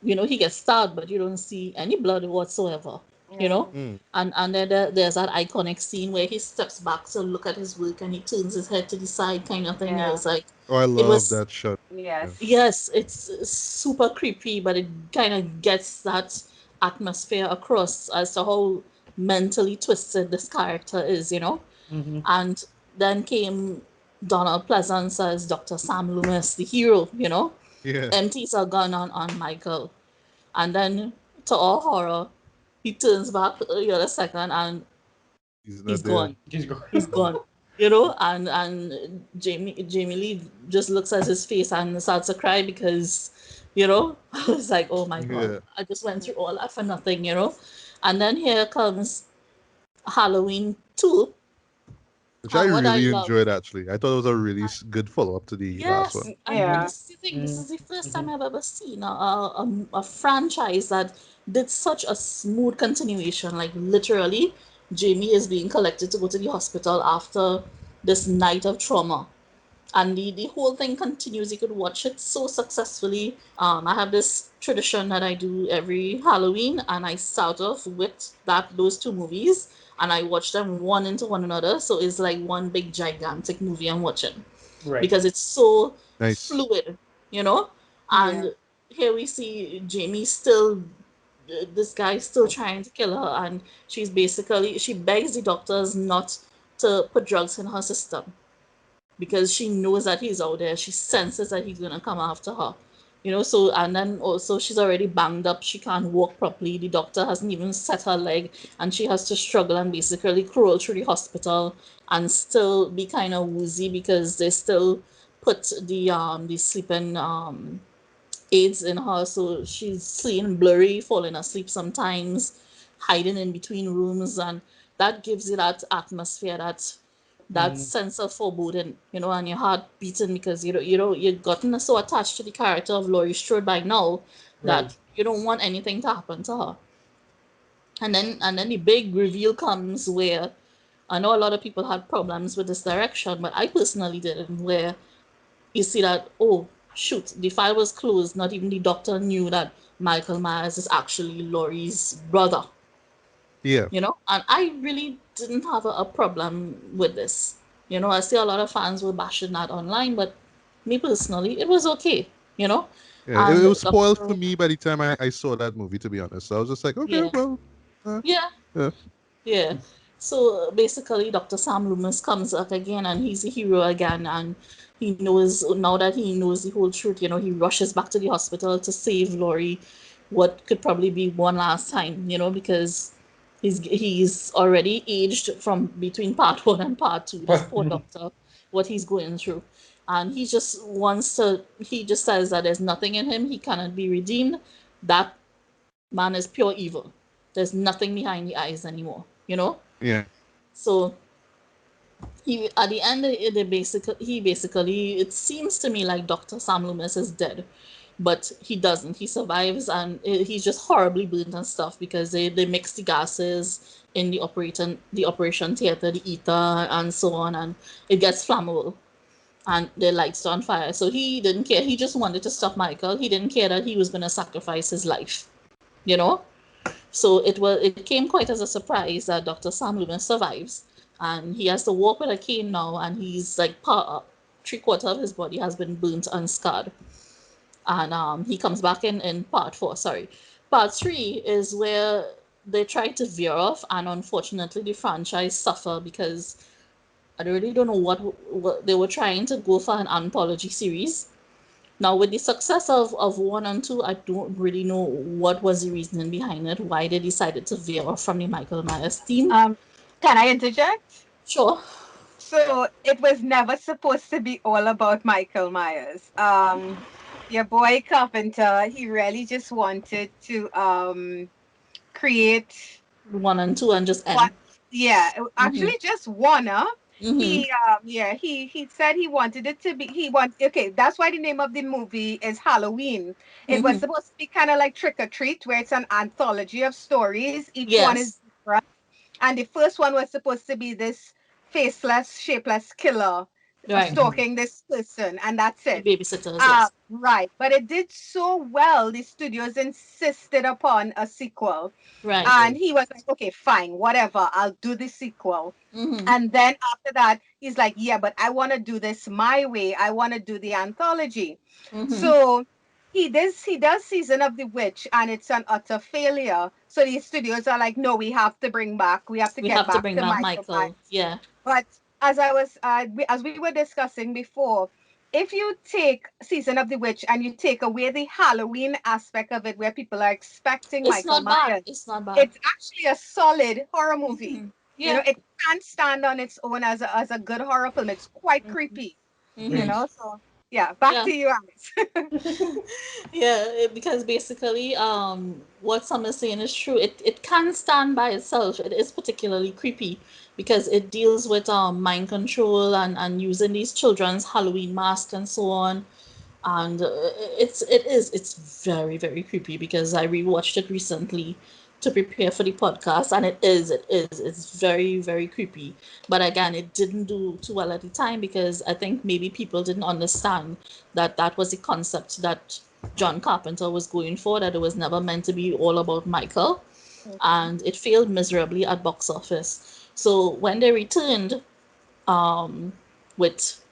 he gets stabbed, but you don't see any blood whatsoever, you know. Yeah. Mm. And then there's that iconic scene where he steps back to look at his work and he turns his head to the side, kind of thing. It Yeah. was like, Oh, I it love was that shot. Yeah. Yes. yes, it's super creepy, but it kind of gets that atmosphere across as to how mentally twisted this character is. Mm-hmm. And then came Donald Pleasance as Dr. Sam Loomis, the hero. Yeah. Empties a gun on Michael. And then, to our horror, he turns back the other second and He's he's not there. gone. He's gone. He's gone. And Jamie Lee just looks at his face and starts to cry because, I was like, oh my God, Yeah. I just went through all that for nothing. And then here comes Halloween 2. Which I And what I really love. enjoyed actually. I thought it was a really good follow up to the last Yes, one. and Yeah. this is the thing. This Mm-hmm. is the first time I've ever seen a franchise that did such a smooth continuation. Like literally, Jamie is being collected to go to the hospital after this night of trauma, and the whole thing continues. You could watch it so successfully. I have this tradition that I do every Halloween, and I start off with those two movies, and I watch them one into one another. So it's like one big gigantic movie I'm watching, Right. because it's so Nice. fluid, you know. Yeah. And here we see Jamie still, this guy still trying to kill her, and she begs the doctors not to put drugs in her system because she knows that he's out there. She senses that he's gonna come after her, So, and then also she's already banged up, she can't walk properly, the doctor hasn't even set her leg, and she has to struggle and basically crawl through the hospital and still be kind of woozy because they still put the sleeping aids in her, so she's seeing blurry, falling asleep sometimes, hiding in between rooms, and that gives you that atmosphere, that Mm, sense of foreboding, and your heart beating because you've gotten so attached to the character of Laurie Strode by now right. that you don't want anything to happen to her. And then the big reveal comes where I know a lot of people had problems with this direction, but I personally didn't. Where you see that, oh shoot, the file was closed. Not even the doctor knew that Michael Myers is actually Laurie's brother. Yeah. And I really didn't have a problem with this. I see a lot of fans were bashing that online, but me personally, it was okay. You know, Yeah, it and was spoiled for Doctor, me by the time I saw that movie, to be honest. So I was just like, okay, yeah, well, uh, yeah, yeah, yeah. So basically, Dr. Sam Loomis comes up again, and he's a hero again, and he knows now that he knows the whole truth. He rushes back to the hospital to save Laurie, what could probably be one last time. Because he's already aged from between part one and part two. This poor doctor, what he's going through, and he just wants to. He just says that there's nothing in him. He cannot be redeemed. That man is pure evil. There's nothing behind the eyes anymore. yeah, So he at the end he basically it seems to me like Dr. Sam Loomis is dead, but he doesn't. He survives, and he's just horribly burnt and stuff because they mix the gases in the operation theater, the ether and so on, and it gets flammable and the lights on fire. So he didn't care. He just wanted to stop Michael. He didn't care that he was going to sacrifice his life. You know. So it came quite as a surprise that Dr. Sam Loomis survives, and he has to walk with a cane now, and he's like three-quarter of his body has been burnt and scarred. And he comes back in part four. Sorry, part three is where they try to veer off, and unfortunately the franchise suffer because I really don't know what they were trying to go for an anthology series. Now, with the success of one and two, I don't really know what was the reasoning behind it, why they decided to veer off from the Michael Myers theme. Can I interject? Sure. So it was never supposed to be all about Michael Myers. Your boy Carpenter, he really just wanted to create One and two and just what, end. yeah, Mm-hmm. actually just wanna. Mm-hmm. He said he wanted it to be, okay, that's why the name of the movie is Halloween. It was Mm-hmm. supposed to be kind of like Trick or Treat, where it's an anthology of stories. Each one is Yes. different. And the first one was supposed to be this faceless, shapeless killer Right. stalking this person, and that's The it. babysitters, yes. Right. But it did so well, the studios insisted upon a sequel. Right. And he was like, okay, fine, whatever, I'll do the sequel. Mm-hmm. And then after that, he's like, yeah, but I want to do this my way. I want to do the anthology. Mm-hmm. So he does Season of the Witch, and it's an utter failure. So the studios are like, no, we have to We get have to back bring to back Michael Myers. Michael. Yeah. But as we were discussing before, if you take Season of the Witch and you take away the Halloween aspect of it, where people are expecting It's Michael not bad. Myers, It's not bad. it's actually a solid horror movie. Mm-hmm. Yeah. It can't stand on its own as a good horror film. It's quite Mm-hmm. creepy. Mm-hmm. So yeah, back Yeah. to you, Alice. Yeah, because basically, what Sam is saying is true. It can stand by itself. It is particularly creepy because it deals with mind control and using these children's Halloween masks and so on. And it's very very creepy because I rewatched it recently to prepare for the podcast, and it's very very creepy. But again, it didn't do too well at the time because I think maybe people didn't understand that that was the concept that John Carpenter was going for, that it was never meant to be all about Michael, and it failed miserably at box office. So when they returned um with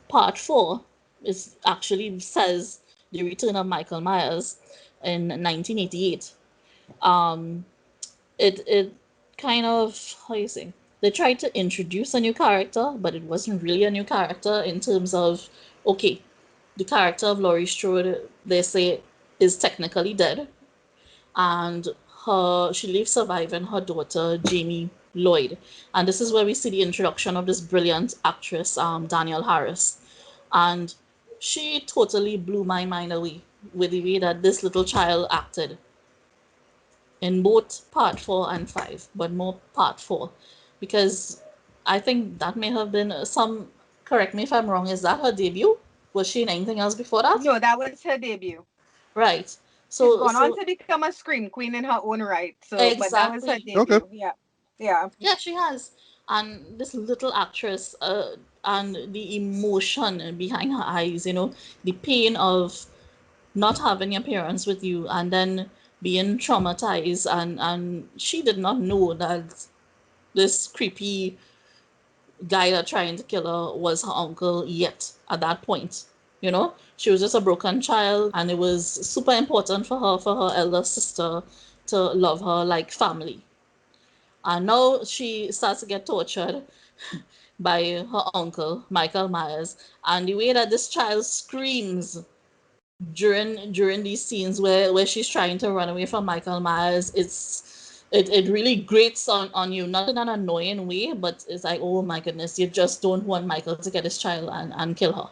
part four, is actually says the return of Michael Myers in 1988. Um, it kind of, how you say, they tried to introduce a new character, but it wasn't really a new character in terms of, okay, the character of Laurie Strode, they say, is technically dead, and she leaves surviving her daughter Jamie Lloyd, and this is where we see the introduction of this brilliant actress, Danielle Harris, and she totally blew my mind away with the way that this little child acted in both part 4 and 5, but more part 4, because I think that may have been some. Correct me if I'm wrong. Is that her debut? Was she in anything else before that? No, that was her debut. Right. She's So gone on so to become a scream queen in her own right. So, but that was her exactly. Okay. debut. Yeah, yeah. Yeah, she has. And this little actress, and the emotion behind her eyes, the pain of not having your parents with you and then being traumatized, and she did not know that this creepy guy that trying to kill her was her uncle yet at that point. She was just a broken child, and it was super important for her elder sister to love her like family. And now she starts to get tortured by her uncle, Michael Myers. And the way that this child screams during these scenes where she's trying to run away from Michael Myers, it really grates on you, not in an annoying way, but it's like, oh my goodness, you just don't want Michael to get his child and kill her.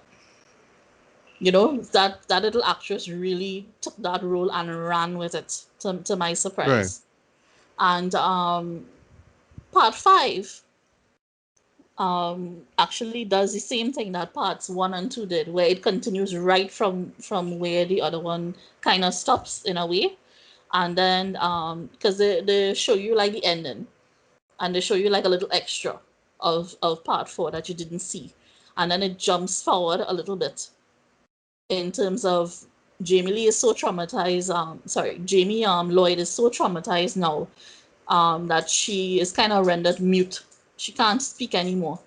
That little actress really took that role and ran with it, to my Right. surprise. And part 5 actually does the same thing that parts 1 and 2 did, where it continues right from where the other one kind of stops in a way. And then because they show you like the ending, and they show you like a little extra of part 4 that you didn't see, and then it jumps forward a little bit in terms of Jamie Lee is so traumatized. Jamie Lloyd is so traumatized now, that she is kind of rendered mute. She can't speak anymore.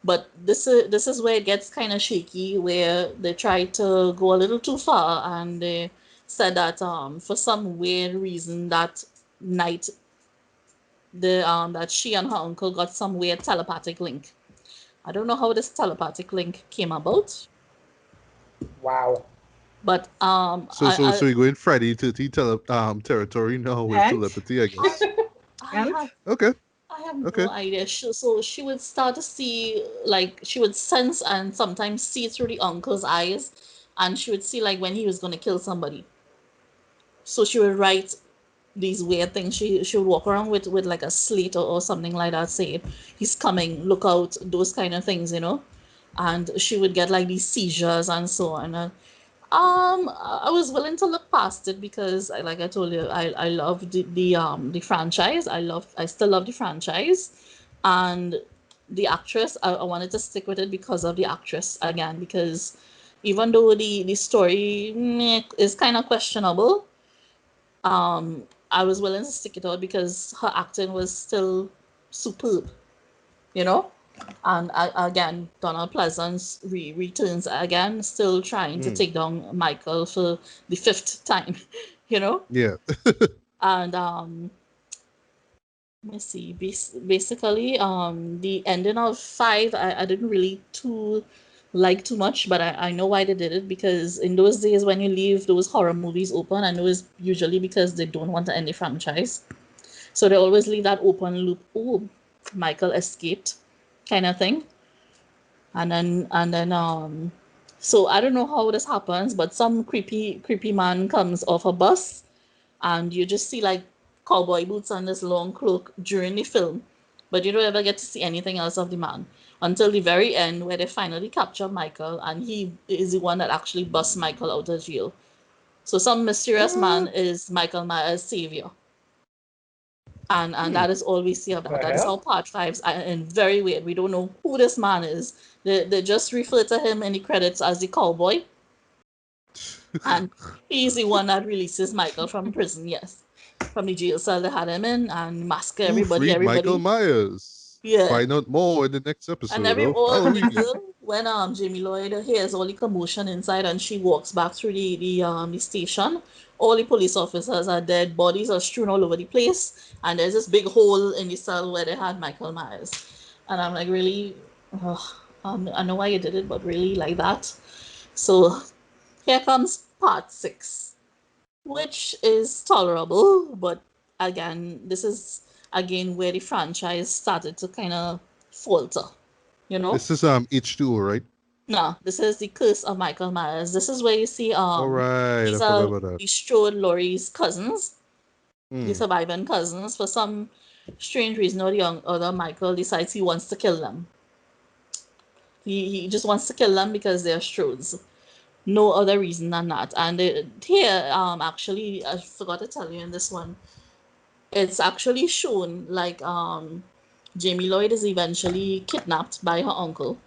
But this is where it gets kind of shaky, where they try to go a little too far, and they said that for some weird reason that night, that she and her uncle got some weird telepathic link. I don't know how this telepathic link came about, Wow. but So we go in Freddy to territory now with And telepathy, I guess. I and have Okay. I have Okay. no idea. So she would start to see, like, she would sense and sometimes see through the uncle's eyes, and she would see like when he was going to kill somebody. So she would write these weird things. She would walk around with like a slate or something like that, saying, "He's coming, look out," those kind of things. And she would get like these seizures and so on. I was willing to look past it because, like I told you, I love the franchise. I still love the franchise, and the actress. I wanted to stick with it because of the actress again. Because even though the story is kind of questionable, I was willing to stick it out because her acting was still superb. You know. And again, Donald Pleasance returns again, still trying to Mm. take down Michael for the 5th time, you know? Yeah. And let me see. Basically, the ending of 5, I didn't really too much, but I know why they did it, because in those days when you leave those horror movies open, I know it's usually because they don't want to end the franchise. So they always leave that open loop. Oh, Michael escaped, kind of thing. And then so I don't know how this happens, but some creepy man comes off a bus, and you just see like cowboy boots and this long cloak during the film, but you don't ever get to see anything else of the man until the very end, where they finally capture Michael, and he is the one that actually busts Michael out of jail. So some mysterious man What? is Michael Myers' savior, and Hmm. that is all we see of that. The That is how hell? part 5's, and very weird. We don't know who this man is. They just refer to him in the credits as the cowboy, and he's the one that releases Michael from prison. Yes, from the jail cell they had him in, and massacre Who everybody. freed Michael Everybody, Myers? yeah. Find out more in the next And episode of Halloween. when Jamie Lloyd hears all the commotion inside, and she walks back through the station, all the police officers are dead, bodies are strewn all over the place, and there's this big hole in the cell where they had Michael Myers. And I'm like, really? Ugh, I know why you did it, but really, like that? So here comes part 6, which is tolerable, but again, this is again where the franchise started to kind of falter, you know? This is H2O, right? No, this is the Curse of Michael Myers. This is where you see All right, I these forgot are about that. the Strode Laurie's cousins, the Hmm. surviving cousins. For some strange reason or the young other, Michael decides he wants to kill them. He just wants to kill them because they're Strodes. No other reason than that. And here, actually, I forgot to tell you in this one, it's actually shown like Jamie Lloyd is eventually kidnapped by her uncle,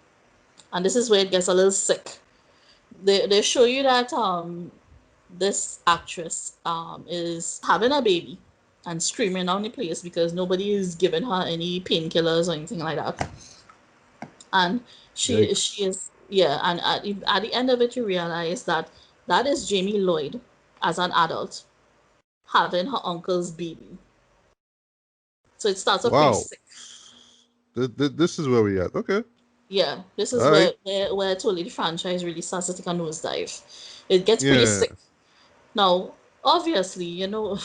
and this is where it gets a little sick. They show you that this actress is having a baby and screaming on the place because nobody is giving her any painkillers or anything like that. And Yikes. she is, yeah, and at the end of it you realize that that is Jamie Lloyd as an adult having her uncle's baby. So it starts off pretty Wow. sick. This is where we at. Okay. Yeah, this is All right. where totally the franchise really starts to take a nosedive. It gets pretty Yeah. sick. Now, obviously, you know,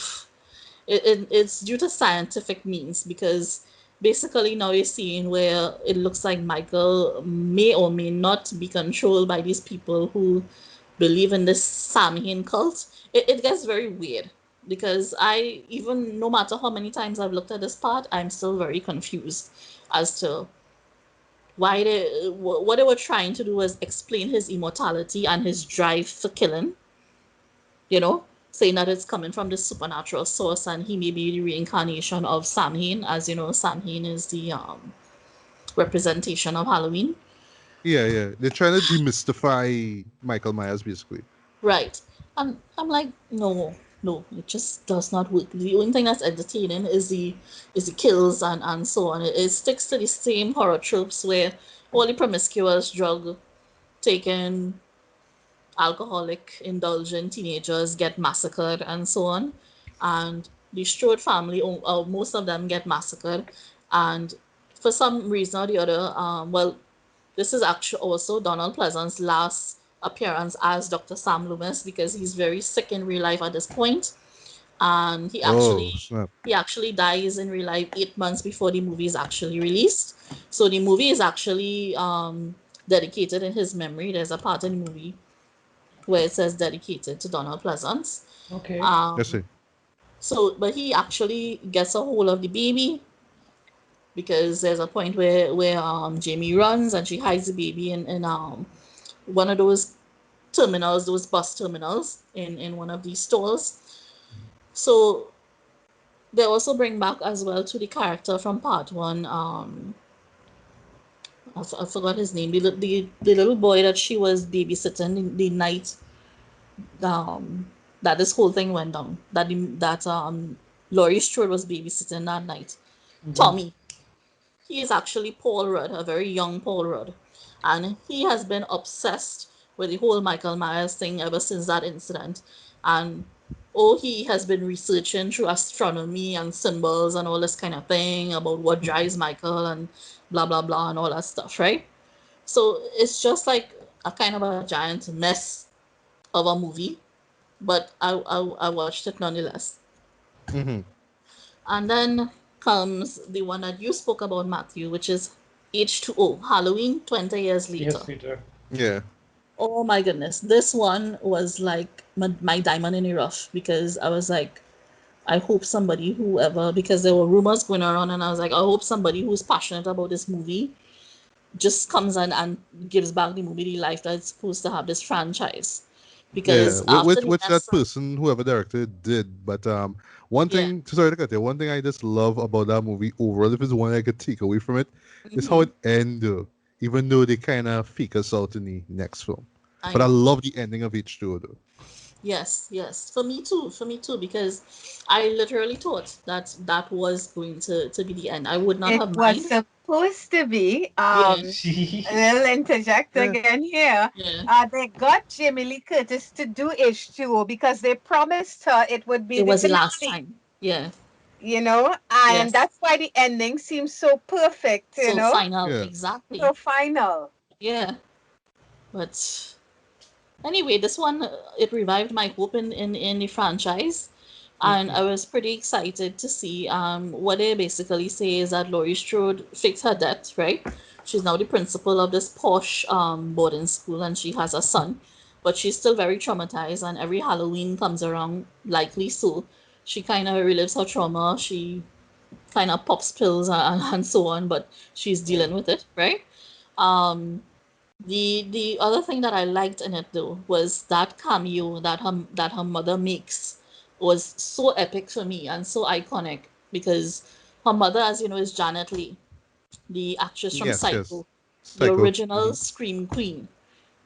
it's due to scientific means because basically now you're seeing where it looks like Michael may or may not be controlled by these people who believe in this Samhain cult. It gets very weird because I, even no matter how many times I've looked at this part, I'm still very confused as to why what they were trying to do was explain his immortality and his drive for killing, you know, saying that it's coming from this supernatural source and he may be the reincarnation of Samhain. As you know, Samhain is the representation of Halloween. Yeah, yeah. They're trying to demystify Michael Myers, basically. Right. And I'm like, no, no, it just does not work. The only thing that's entertaining is the kills and so on. It sticks to the same horror tropes where all the promiscuous drug taken alcoholic, indulgent teenagers get massacred and so on. And the Strode family, most of them get massacred. And for some reason or the other, well, this is actually also Donald Pleasant's last appearance as Dr. Sam Loomis because he's very sick in real life at this point, and Oh, snap. he actually dies in real life 8 months before the movie is actually released. So the movie is actually dedicated in his memory. There's a part in the movie where it says dedicated to Donald Pleasance. Okay. I see. Um, so, but he actually gets a hold of the baby because there's a point where Jamie runs and she hides the baby in one of those terminals, those bus terminals in one of these stores. So they also bring back as well to the character from part one. I forgot his name. The little boy that she was babysitting the night that this whole thing went down. That Laurie Strode was babysitting that night. Mm-hmm. Tommy. He is actually Paul Rudd, a very young Paul Rudd. And he has been obsessed with the whole Michael Myers thing ever since that incident. And he has been researching through astronomy and symbols and all this kind of thing about what drives Michael and blah blah blah and all that stuff, right? So it's just like a kind of a giant mess of a movie, but I watched it nonetheless. Mm-hmm. And then comes the one that you spoke about, Matthew, which is H2O, Halloween 20 years later. Yes, Peter. Yeah. Oh my goodness. This one was like my diamond in the rough because I was like, I hope somebody, whoever, because there were rumors going around, and I was like, I hope somebody who's passionate about this movie just comes and gives back the movie the life that it's supposed to have, this franchise. Yeah, Because after the which that mess up, person, whoever directed it, did. But one yeah. thing, sorry to cut you, one thing I just love about that movie overall, if it's one I could take away from it, is how Hmm. it ended. Even though they kind of fake us out in the next film, I but I know. love the ending of H2O though. Yes, yes. For me too, because I literally thought that that was going to be the end. I would not It have was mind. supposed to be. Yeah, A little interject Yeah, again here. yeah. They got Jamie Lee Curtis to do H2O because they promised her it would be It the was the last finale, time. Yeah, and yes. that's why the ending seems so perfect, So final, yeah. exactly. so final. Yeah, but Anyway, this one it revived my hope in the franchise, and Mhm. I was pretty excited to see. What they basically say is that Laurie Strode fixed her debt, right? She's now the principal of this posh boarding school, and she has a son, but she's still very traumatized. And every Halloween comes around, likely so, she kind of relives her trauma. She kind of pops pills and so on, but she's dealing with it, right? Um, the other thing that I liked in it though was that cameo that her mother makes was so epic for me and so iconic because her mother, as you know, is Janet Leigh, the actress from Yes, yes. Psycho, the Psycho. original Scream Queen,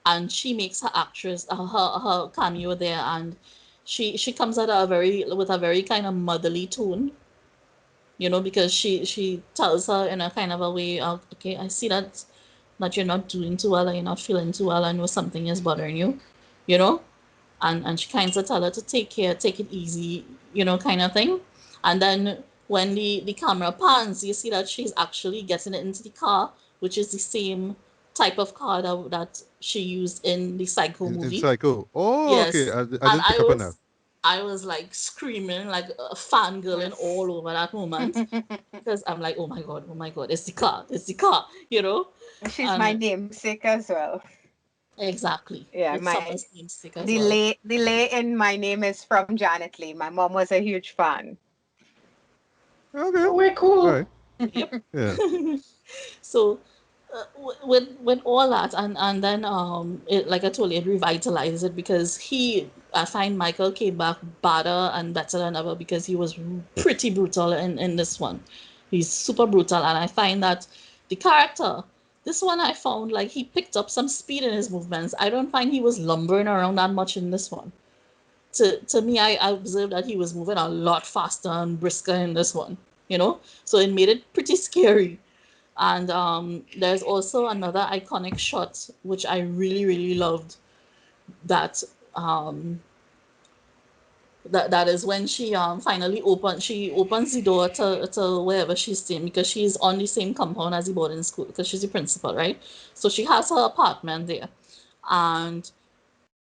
and she makes her actress her cameo there, and she comes at a very with a very kind of motherly tone, because she tells her in a kind of a way of, okay, I see that you're not doing too well, or you're not feeling too well, I know something is bothering you, you know, and she kind of tell her to take it easy, kind of thing. And then when the camera pans, you see that she's actually getting it into the car, which is the same type of car that she used in the Psycho In movie. Psycho. Oh, okay. Yes, I and didn't pick up on that. I was like screaming, like fangirling Yes. all over that moment because I'm like, oh my god, it's the car, you know, She's my and namesake as well. exactly, Yeah, it's my Summer's namesake as well. the lay in my name is from Janet Leigh. My mom was a huge fan. Okay. Oh, we're All cool. right. Yep. Yeah. So with all that, and then it, like I told you, it revitalizes it because I find Michael came back badder and better than ever because he was pretty brutal in this one. He's super brutal, and I find that the character, this one, I found like he picked up some speed in his movements. I don't find he was lumbering around that much in this one. To me, I observed that he was moving a lot faster and brisker in this one, so it made it pretty scary. And there's also another iconic shot which I really, really loved. That um, that is when she opens the door to wherever she's staying because she's on the same compound as the boarding school because she's the principal, right? So she has her apartment there, and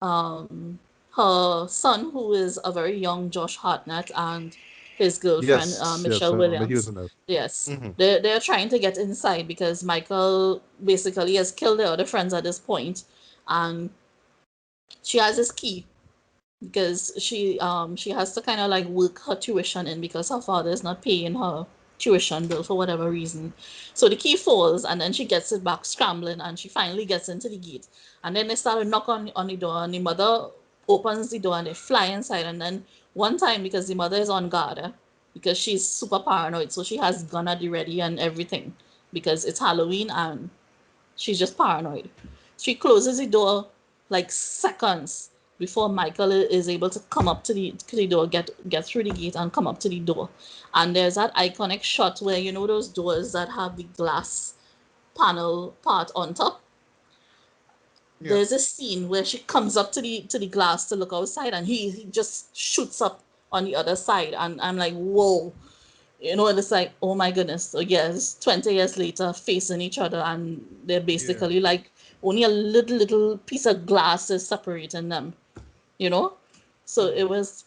um, her son, who is a very young Josh Hartnett, and his girlfriend, Yes. Yes. Michelle I remember he was Williams. in that. Yes, Hmm. they're trying to get inside because Michael basically has killed their other friends at this point, and she has his key because she has to kind of like work her tuition in because her father is not paying her tuition bill for whatever reason. So the key falls and then she gets it back scrambling and she finally gets into the gate. And then they start to knock on the door and the mother opens the door and they fly inside. And then one time, because the mother is on guard, because she's super paranoid, so she has gun at the ready and everything because it's Halloween and she's just paranoid. She closes the door like seconds before Michael is able to come up to the door, get through the gate and come up to the door. And there's that iconic shot where those doors that have the glass panel part on top. Yeah. There's a scene where she comes up to the glass to look outside and he just shoots up on the other side and I'm like, whoa. And it's like, oh my goodness. So yes, 20 years later, facing each other, and they're Yeah. basically like only a little piece of glass is separating them, you know? So it Hmm. was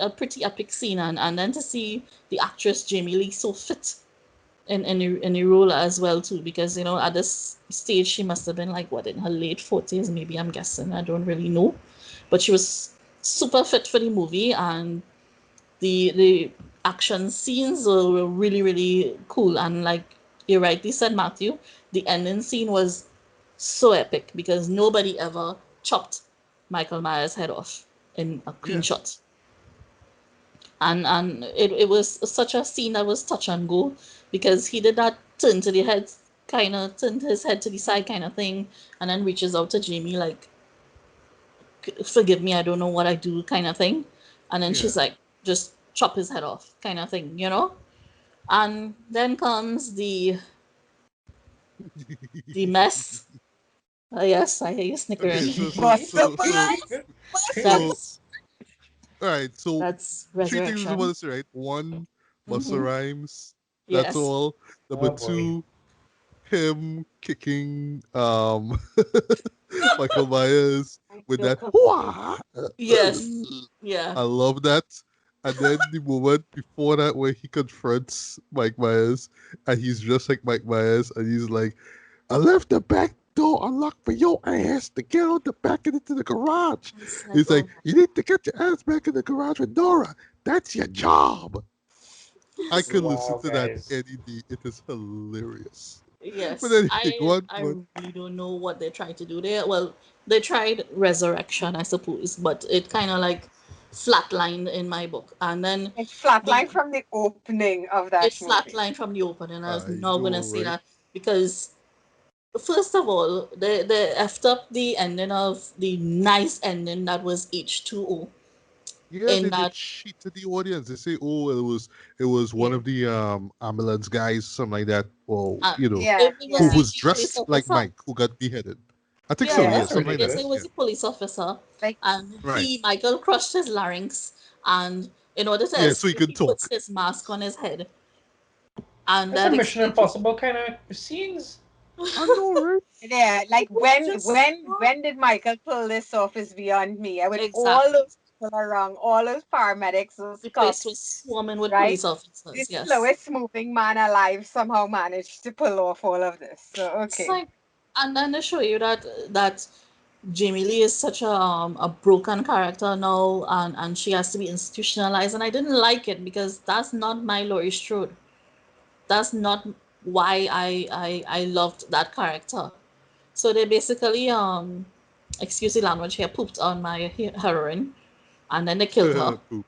a pretty epic scene, and then to see the actress Jamie Lee so fit in the role as well too, because at this stage she must have been like what, in her late 40s, maybe, I'm guessing. I don't really know, but she was super fit for the movie, and the action scenes were really, really cool. And like you rightly said, Matthew, the ending scene was so epic because nobody ever chopped Michael Myers' head off in a clean Yeah. shot. And it was such a scene that was touch and go because he did that turn his head to the side kind of thing, and then reaches out to Jamie like, forgive me, I don't know what I do kind of thing. And then Yeah. she's like, just chop his head off kind of thing. And then comes the mess. Yes, I hear you Okay. snickering. Buster So Price. so That's all right. So that's three things I resurrection. want to say, right? One, Busta Hmm. Rhymes. That's Yes. all. Number Oh boy. two, him kicking Michael Myers with that. Local. "Wah!" Yes. Yeah. I love that. And then the moment before that where he confronts Mike Myers and he's just like Mike Myers and he's like, I left the back door unlocked for your ass to get on the back and into the garage. It's like, He's oh like, my you need to get your ass back in the garage with Nora. That's your job. I could listen Wow, to that guys. any day. It is hilarious. But yes. anyway, go on, I go on. really don't know what they're trying to do there. Well, they tried resurrection, I suppose, but it kind of like flatlined in my book. And then It flatlined the from the opening of it that movie. flatlined from the opening. I was I not gonna know, say right? that because first of all, they effed up the ending of the nice ending that was H2O. Yeah, In they that, cheat to the audience. They say, "Oh, it was one Yeah. of the ambulance guys, something like that." Or uh, Yeah, it who was yeah, was the police dressed like officer. Mike, who got beheaded. I think so. Yeah, Oh, Yeah, that's something like that. it was Yeah, ridiculous. a police officer, like and right. Michael crushed his larynx, and in order to Yeah, so he escape, could he puts talk. his mask on his head, and That's a that Mission explains it. Impossible kind of scenes. I know, right? yeah, It like was just when did Michael pull this off is beyond me. And with all exactly. those people around, all those paramedics, those The place was cops, swarming with right? police The officers. Yes. slowest moving man alive somehow managed to pull off all of this. So It's okay. like, and then they show you that Jamie Lee is such a broken character now, and she has to be institutionalized, and I didn't like it because that's not my Laurie Strode. That's not why I loved that character. So they basically excuse the language here, pooped on my heroine, and then they killed her. Poop.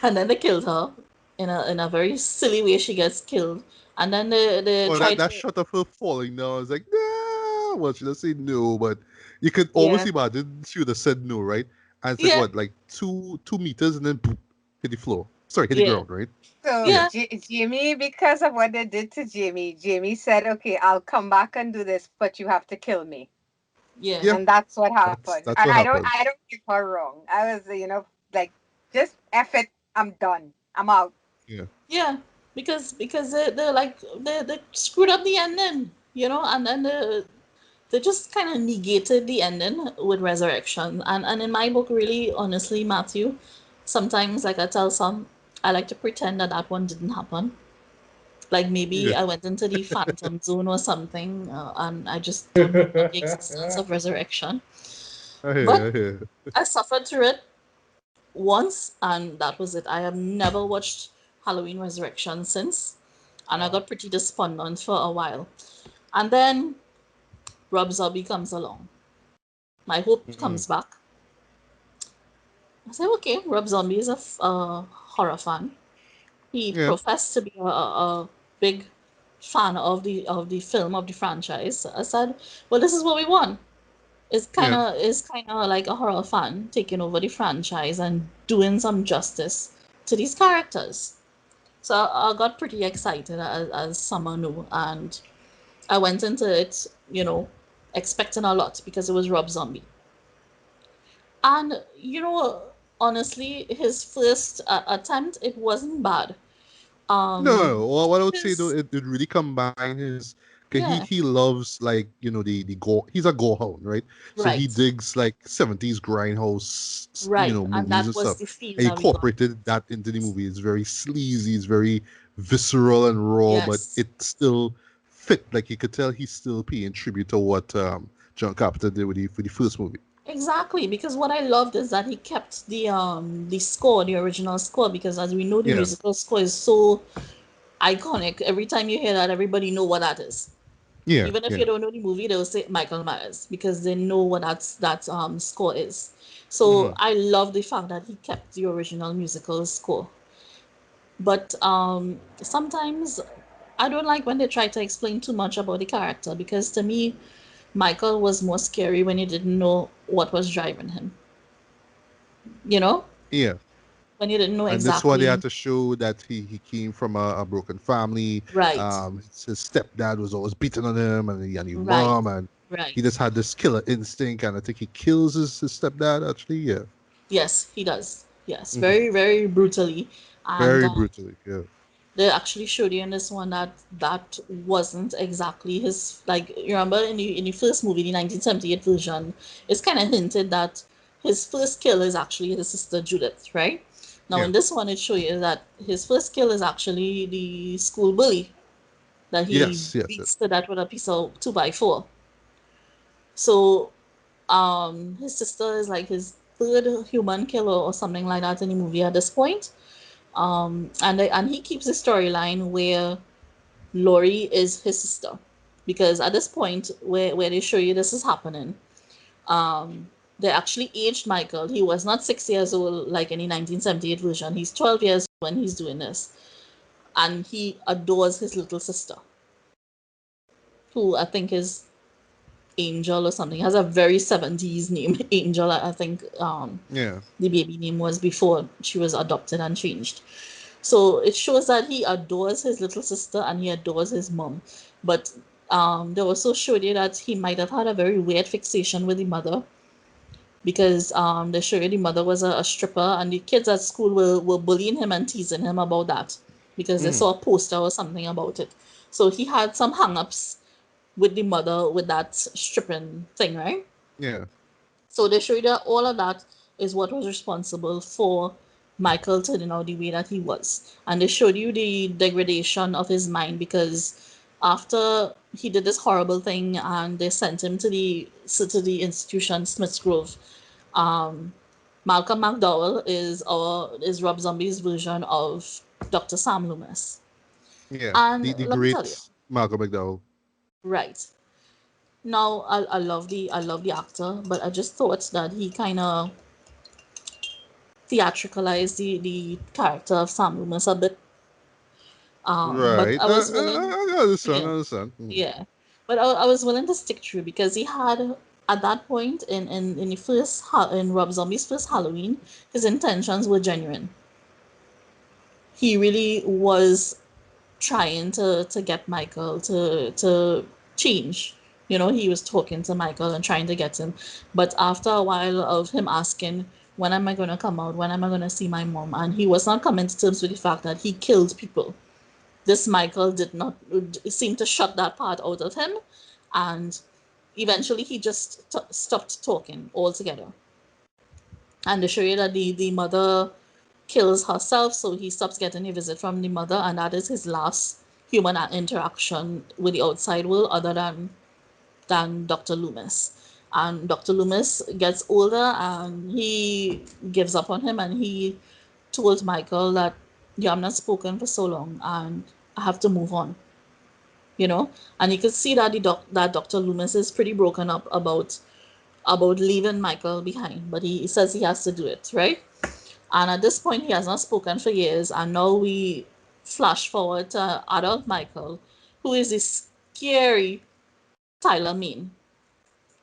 And then they killed her in a very silly way. She gets killed, and then they Oh, try that to shot of her falling down. I was like, no. Well, she doesn't say no, but you could almost Yeah. imagine she would have said no, right? And it's like yeah what, like 2 meters, and then boop, hit the floor. Sorry, hit the yeah ground, right? So Yeah. yeah Jamie, because of what they did to Jamie, Jamie said, "Okay, I'll come back and do this, but you have to kill me." yeah Yeah. And that's what That's happened. that's And what I happens. don't get her wrong. I was, like, just F it, I'm done. I'm out. Yeah. yeah because they're like they screwed up the ending, and then they just kind of negated the ending with resurrection. And in my book, really, honestly, Matthew, sometimes, like I tell some, I like to pretend that that one didn't happen. Like maybe Yeah. I went into the phantom zone or something, and I just don't know about the existence of resurrection. I hear you, But I hear you. I suffered through it once, and that was it. I have never watched Halloween Resurrection since, and I Wow. got pretty despondent for a while. And then Rob Zombie comes along. My hope Mm. comes back. I said, okay, Rob Zombie is a horror fan. He Yeah. professed to be a big fan of the film of the franchise. I said, well, this is what we want. Yeah. It's kind of like a horror fan taking over the franchise and doing some justice to these characters. So I got pretty excited as someone knew, and I went into it, expecting a lot because it was Rob Zombie. And honestly, his first attempt, it wasn't bad. No, well, what I would say though, His it really combined his. 'Cause yeah, he loves like the gore. He's a gore hound, right? So he right, digs like 70s grindhouse, right, and movies that and was stuff. the feel And he that we got. incorporated that into the movie. It's very sleazy. It's very visceral and raw, but Yes, it still fit. Like you could tell he's still paying tribute to what John Carpenter did with the first movie. exactly. Because what I loved is that he kept the score, the original score, because as we know, the Yeah, musical score is so iconic. Every time you hear that, everybody know what that is. yeah, Even if yeah. you don't know the movie, they'll say Michael Myers because they know what that score is. Hmm. So I love the fact that he kept the original musical score. But sometimes I don't like when they try to explain too much about the character because to me, Michael was more scary when you didn't know what was driving him. You know, Yeah. when you didn't know And that's why they had exactly. to show that he came from a broken family. Right, His stepdad was always beating on him, and his right, mom, and he right. just had this killer instinct, and I think he kills his stepdad actually. Yeah. Yes, he does. Yes, Hmm. very, very brutally. And Very brutally. Yeah. they actually showed you in this one that that wasn't exactly his, like, you remember in the first movie, the 1978 version, it's kind of hinted that his first kill is actually his sister Judith, right? Now Yeah. in this one it shows you that his first kill is actually the school bully that he Yes, yes, beats yes. to death with a piece of 2x4. So his sister is like his third human killer or something like that in the movie at this point. And he keeps the storyline where Laurie is his sister, because at this point where they show you this is happening, they actually aged Michael. He was not 6 years old like in the 1978 version. He's 12 years when he's doing this, and he adores his little sister, who I think is Angel or something. Has a very 70s name, Angel. I think Yeah. the baby name was before she was adopted and changed. So it shows that he adores his little sister and he adores his mom. But they also showed you that he might have had a very weird fixation with the mother, because they showed you the mother was a stripper, and the kids at school were bullying him and teasing him about that because they Mm. saw a poster or something about it. So he had some hang ups with the mother with that stripping thing, right? Yeah. So they showed that all of that is what was responsible for Michael turning out the way that he was. And they showed you the degradation of his mind, because after he did this horrible thing and they sent him to the institution Smith's Grove, um, Malcolm McDowell is Rob Zombie's version of Dr. Sam Loomis. Yeah. And The let me tell you, great Malcolm McDowell. right. Now I love the actor, but I just thought that he kind of theatricalized the character of Sam Loomis a bit. But Right. I was willing, I understand. yeah, I understand. Mm. yeah. But I was willing to stick through, because he had at that point in the in Rob Zombie's first Halloween, his intentions were genuine. He really was trying to get Michael to change. You know, he was talking to Michael and trying to get him. But after a while of him asking, when am I going to come out? When am I going to see my mom? And he was not coming to terms with the fact that he killed people. This Michael did not seem to shut that part out of him. And eventually he just stopped talking altogether. And they show you that the mother kills herself, so he stops getting a visit from the mother, and that is his last human interaction with the outside world, other than Dr. Loomis. And Dr. Loomis gets older and he gives up on him, and he told Michael that, yeah, I'm not spoken for so long and I have to move on. You know, and you could see that that Dr. Loomis is pretty broken up about leaving Michael behind, but he says he has to do it, right? And at this point, he has not spoken for years. And now we flash forward to adult Michael, who is this scary Tyler Mane,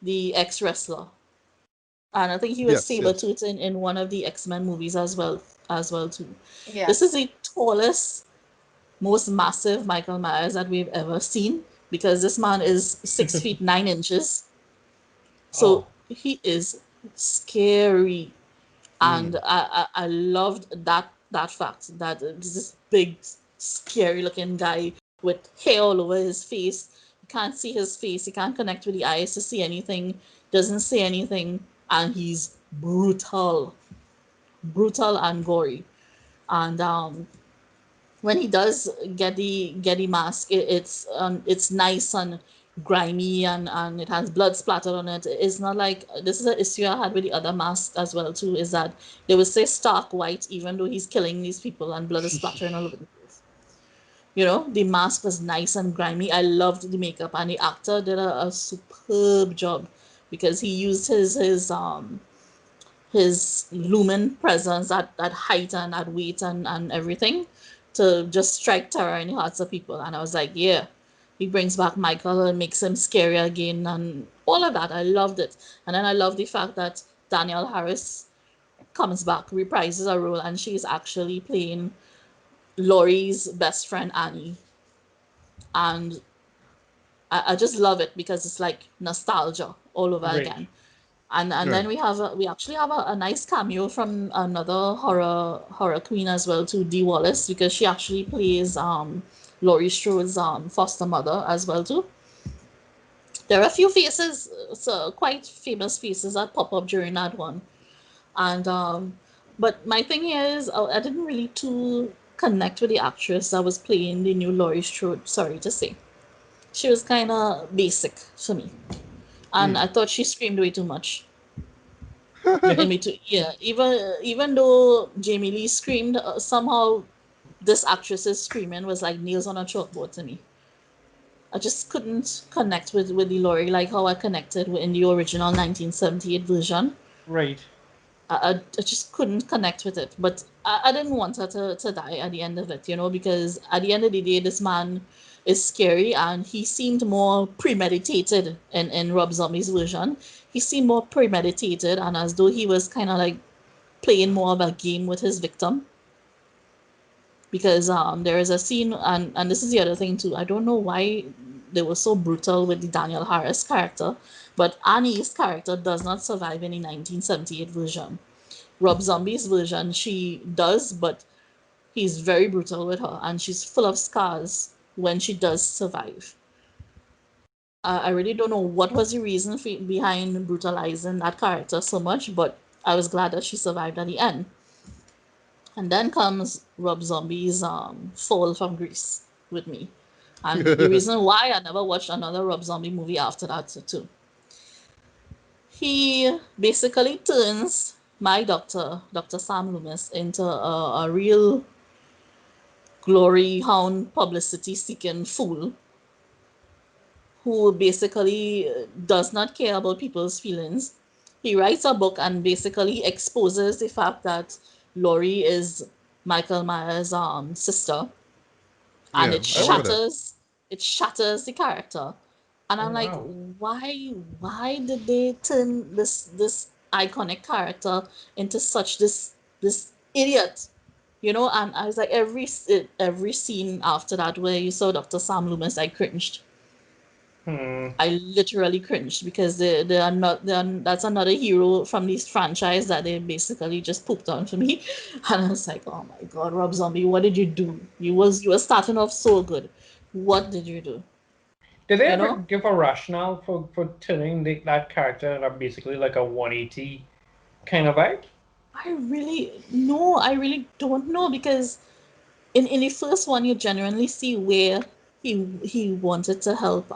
the ex wrestler. And I think he was Yes. Yes. Sabretooth in one of the X-Men movies as well too. This is Yes. the tallest, most massive Michael Myers that we've ever seen, because this man is 6 feet 9 inches. Oh, So he is scary. And Mm. I loved that fact that this big scary looking guy with hair all over his face. You can't see his face, you can't connect with the eyes to see anything, doesn't say anything, and he's brutal and gory. And when he does get the mask, it's nice and grimy, and it has blood splattered on it. It's not like, this is an issue I had with the other mask as well too, is that they would say stark white even though he's killing these people and blood is splattering all over the place. You know, the mask was nice and grimy. I loved the makeup, and the actor did a superb job, because he used his lumen presence at height and at weight and everything to just strike terror in the hearts of people. And I was like, yeah, he brings back Michael and makes him scary again and all of that. I loved it. And then I love the fact that Danielle Harris comes back, reprises a role, and she's actually playing Laurie's best friend Annie. And I just love it because it's like nostalgia all over great. again. And Right. then we actually have a nice cameo from another horror queen as well, to Dee Wallace, because she actually plays Laurie Strode's foster mother as well too. There are a few faces, so quite famous faces that pop up during that one. And but my thing here is, I didn't really too connect with the actress that was playing the new Laurie Strode. Sorry to say, she was kind of basic for me, and I thought she screamed way too much. And me too. Yeah, even though Jamie Lee screamed, somehow this actress's screaming was like nails on a chalkboard to me. I just couldn't connect with the Laurie like how I connected in the original 1978 version. Right. I just couldn't connect with it. But I didn't want her to die at the end of it, because at the end of the day, this man is scary, and he seemed more premeditated in Rob Zombie's version. He seemed more premeditated, and as though he was kind of like playing more of a game with his victim. Because there is a scene, and this is the other thing too. I don't know why they were so brutal with the Daniel Harris character, but Annie's character does not survive in the 1978 version. Rob Zombie's version, she does, but he's very brutal with her, and she's full of scars when she does survive. I really don't know what was the reason behind brutalizing that character so much, but I was glad that she survived at the end. And then comes Rob Zombie's Fall from Greece with me. And the reason why I never watched another Rob Zombie movie after that too. He basically turns my doctor, Dr. Sam Loomis, into a real glory hound, publicity seeking fool who basically does not care about people's feelings. He writes a book and basically exposes the fact that Laurie is Michael Myers' sister, and Yeah, I remember that. it shatters the character. And Oh I'm like, wow. why did they turn this iconic character into such this idiot? And I was like, every scene after that where you saw Dr. Sam Loomis, I cringed. Hmm. I literally cringed because that's another hero from this franchise that they basically just pooped on for me. And I was like, oh my god, Rob Zombie, what did you do? You were starting off so good. What did you do? Did they You ever know? give a rationale for turning that character into basically like a 180 kind of vibe? I really don't know, because in the first one you genuinely see where he wanted to help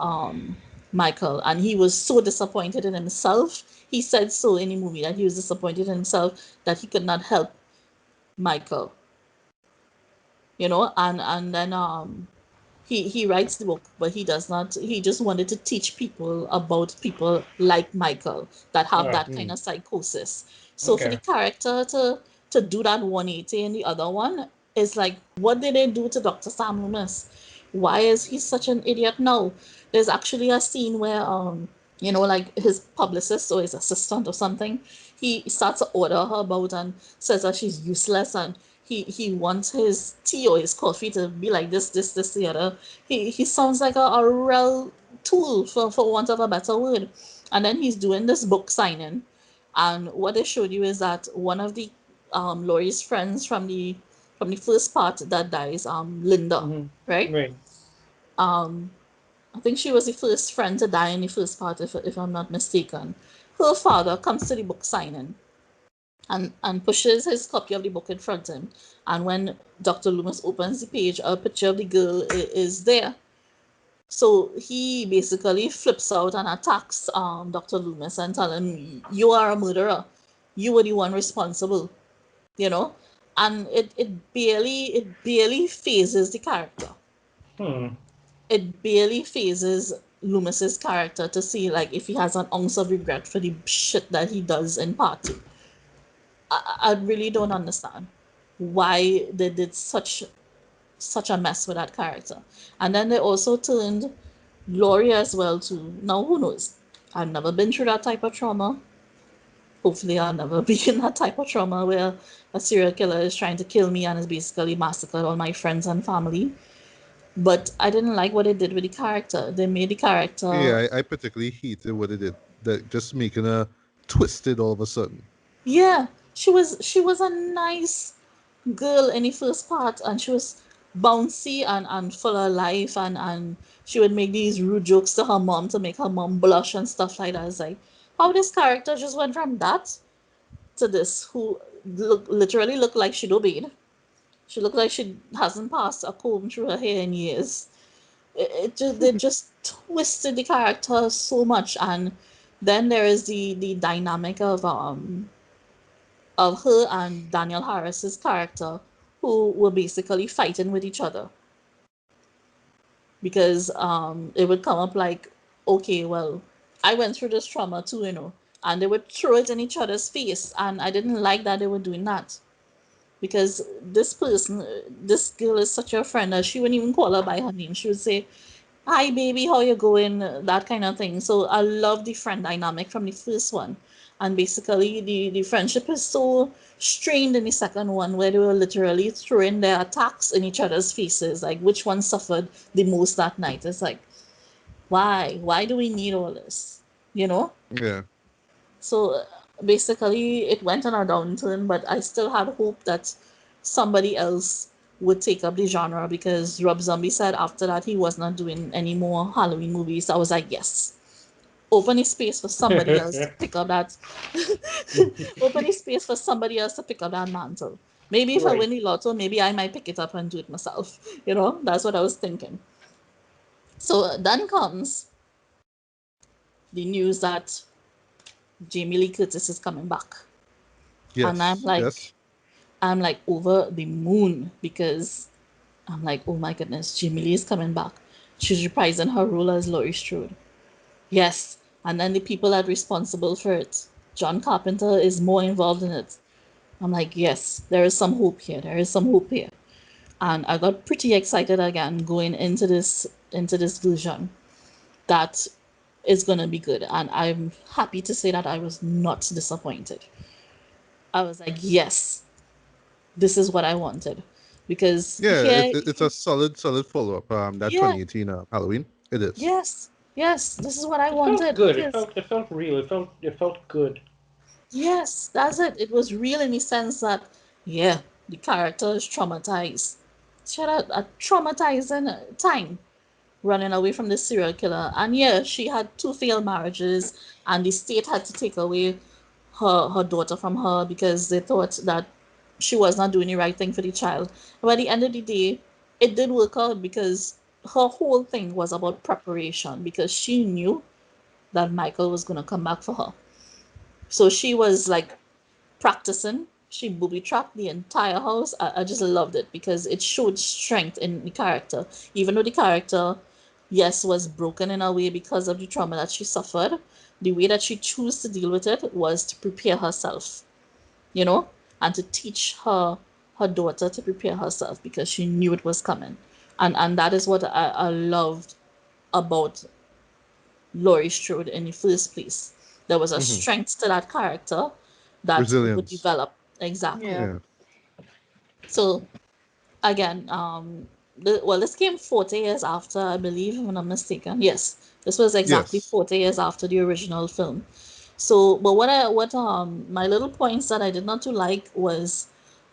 Michael, and he was so disappointed in himself. He said so in the movie that he was disappointed in himself that he could not help Michael. And then he writes the book, but he does not. He just wanted to teach people about people like Michael that have Oh, that kind of psychosis. So for the okay. character to do that 180 in the other one is like, what did they do to Dr. Sam Loomis? Why is he such an idiot now? There's actually a scene where like his publicist or his assistant or something, he starts to order her about and says that she's useless, and he wants his tea or his coffee to be like this, the other. He sounds like a real tool, for want of a better word. And then he's doing this book signing, and what they showed you is that one of the Laurie's friends from the first part that dies, Linda, right? Right. Um, I think she was the first friend to die in the first part, if I'm not mistaken. Her father comes to the book signing and pushes his copy of the book in front of him. And when Dr. Loomis opens the page, a picture of the girl is there. So he basically flips out and attacks Dr. Loomis and tell him, "You are a murderer. You were the one responsible." You know, and it barely phases the character. Hmm. It barely phases Loomis's character to see like if he has an ounce of regret for the shit that he does in part two. I really don't understand why they did such a mess with that character. And then they also turned Gloria as well to, now who knows? I've never been through that type of trauma. Hopefully I'll never be in that type of trauma where a serial killer is trying to kill me and is basically massacred all my friends and family. But I didn't like what they did with the character. They made the character. Yeah, I particularly hated what they did. That just making her twisted all of a sudden. Yeah, she was a nice girl in the first part, and she was bouncy and full of life, and she would make these rude jokes to her mom to make her mom blush and stuff like that. It's like how this character just went from that to this, who literally looked like she'd obeyed. She looked like she hasn't passed a comb through her hair in years. They just twisted the character so much. And then there is the dynamic of her and Daniel Harris's character, who were basically fighting with each other, because it would come up like, okay, well, I went through this trauma too, and they would throw it in each other's face, and I didn't like that they were doing that, because this girl is such a friend that she wouldn't even call her by her name. She would say, "Hi, baby, how you going?" That kind of thing. So I love the friend dynamic from the first one. And basically, the friendship is so strained in the second one, where they were literally throwing their attacks in each other's faces, like which one suffered the most that night. It's like, why? Why do we need all this? You know? Yeah. So basically, it went on a downturn, but I still had hope that somebody else would take up the genre, because Rob Zombie said after that he was not doing any more Halloween movies. I was like, yes, open a space for somebody else to pick up that, open a space for somebody else to pick up that mantle. Maybe if I Right. win the lotto, maybe I might pick it up and do it myself. That's what I was thinking. So then comes the news that Jamie Lee Curtis is coming back. And Yes. Yes. I'm like over the moon, because I'm like, oh my goodness, Jamie Lee is coming back. She's reprising her role as Laurie Strode. Yes. And then the people that are responsible for it, John Carpenter is more involved in it. I'm like, yes, there is some hope here. There is some hope here. And I got pretty excited again going into this version that is gonna be good. And I'm happy to say that I was not disappointed. I was like, yes, this is what I wanted. Because Yeah. here, It's a solid follow up. That yeah, 2018 Halloween. It is. yes, yes, this is what I It felt wanted. good. It Because, felt it felt real. It felt good. yes, that's it. It was real in the sense that, yeah, the character is traumatized. She had a traumatizing time running away from the serial killer. And yeah, she had two failed marriages, and the state had to take away her daughter from her because they thought that she was not doing the right thing for the child. But at the end of the day, it did work out, because her whole thing was about preparation, because she knew that Michael was going to come back for her. So she was like practicing. She booby trapped the entire house. I just loved it, because it showed strength in the character. Even though the character, yes, was broken in a way because of the trauma that she suffered, the way that she chose to deal with it was to prepare herself, you know, and to teach her daughter to prepare herself, because she knew it was coming. And that is what I loved about Laurie Strode in the first place. There was a Hmm. strength to that character that would Resilience. develop. Exactly. Yeah. Yeah. So again, this came 40 years after, I believe, if I'm not mistaken. Yes, this was exactly Yes. 40 years after the original film. So, but what my little points that I did not too like was,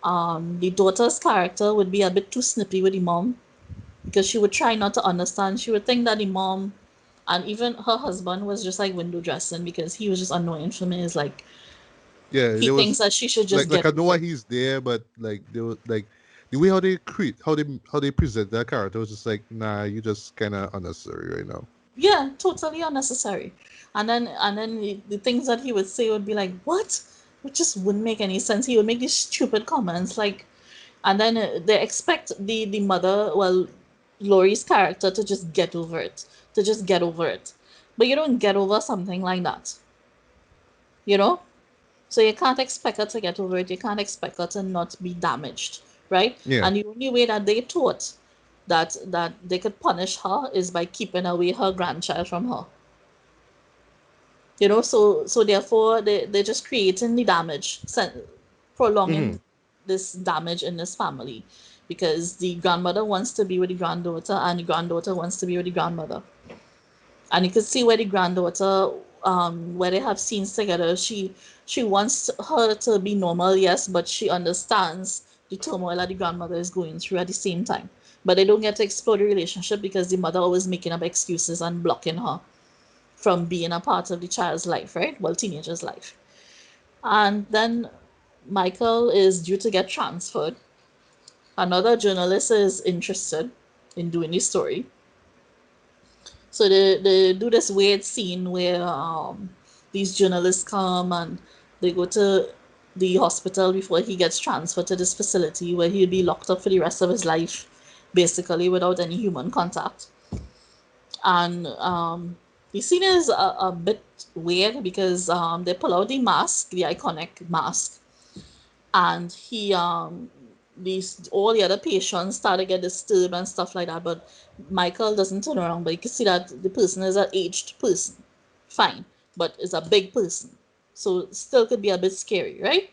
the daughter's character would be a bit too snippy with the mom, because she would try not to understand. She would think that the mom and even her husband was just like window dressing, because he was just annoying for me. It's like Yeah. he There thinks was that she should just like get I know over why it. he's there, but like they were like the way how they create how they present that character was just like, nah, you just kind of unnecessary right now. Yeah, totally unnecessary. And then the things that he would say would be like, what? It just wouldn't make any sense. He would make these stupid comments like, and then they expect the mother, well, Laurie's character, to just get over it, to just get over it. But you don't get over something like that, you know? So you can't expect her to get over it. You can't expect her to not be damaged, right? Yeah. And the only way that they thought that they could punish her is by keeping away her grandchild from her. So therefore they're just creating the damage, Hmm. prolonging this damage in this family, because the grandmother wants to be with the granddaughter and the granddaughter wants to be with the grandmother, and you could see where the granddaughter where they have scenes together, she wants her to be normal, yes, but she understands the turmoil that the grandmother is going through at the same time. But they don't get to explore the relationship because the mother always making up excuses and blocking her from being a part of the child's life, right? Well, teenager's life. And then Michael is due to get transferred. Another journalist is interested in doing the story. So they do this weird scene where these journalists come and they go to the hospital before he gets transferred to this facility where he'll be locked up for the rest of his life, basically without any human contact. And the scene is a bit weird because they pull out the mask, the iconic mask, and he these all the other patients start to get disturbed and stuff like that, but Michael doesn't turn around, but you can see that the person is an aged person, fine, but it's a big person, so still could be a bit scary, right?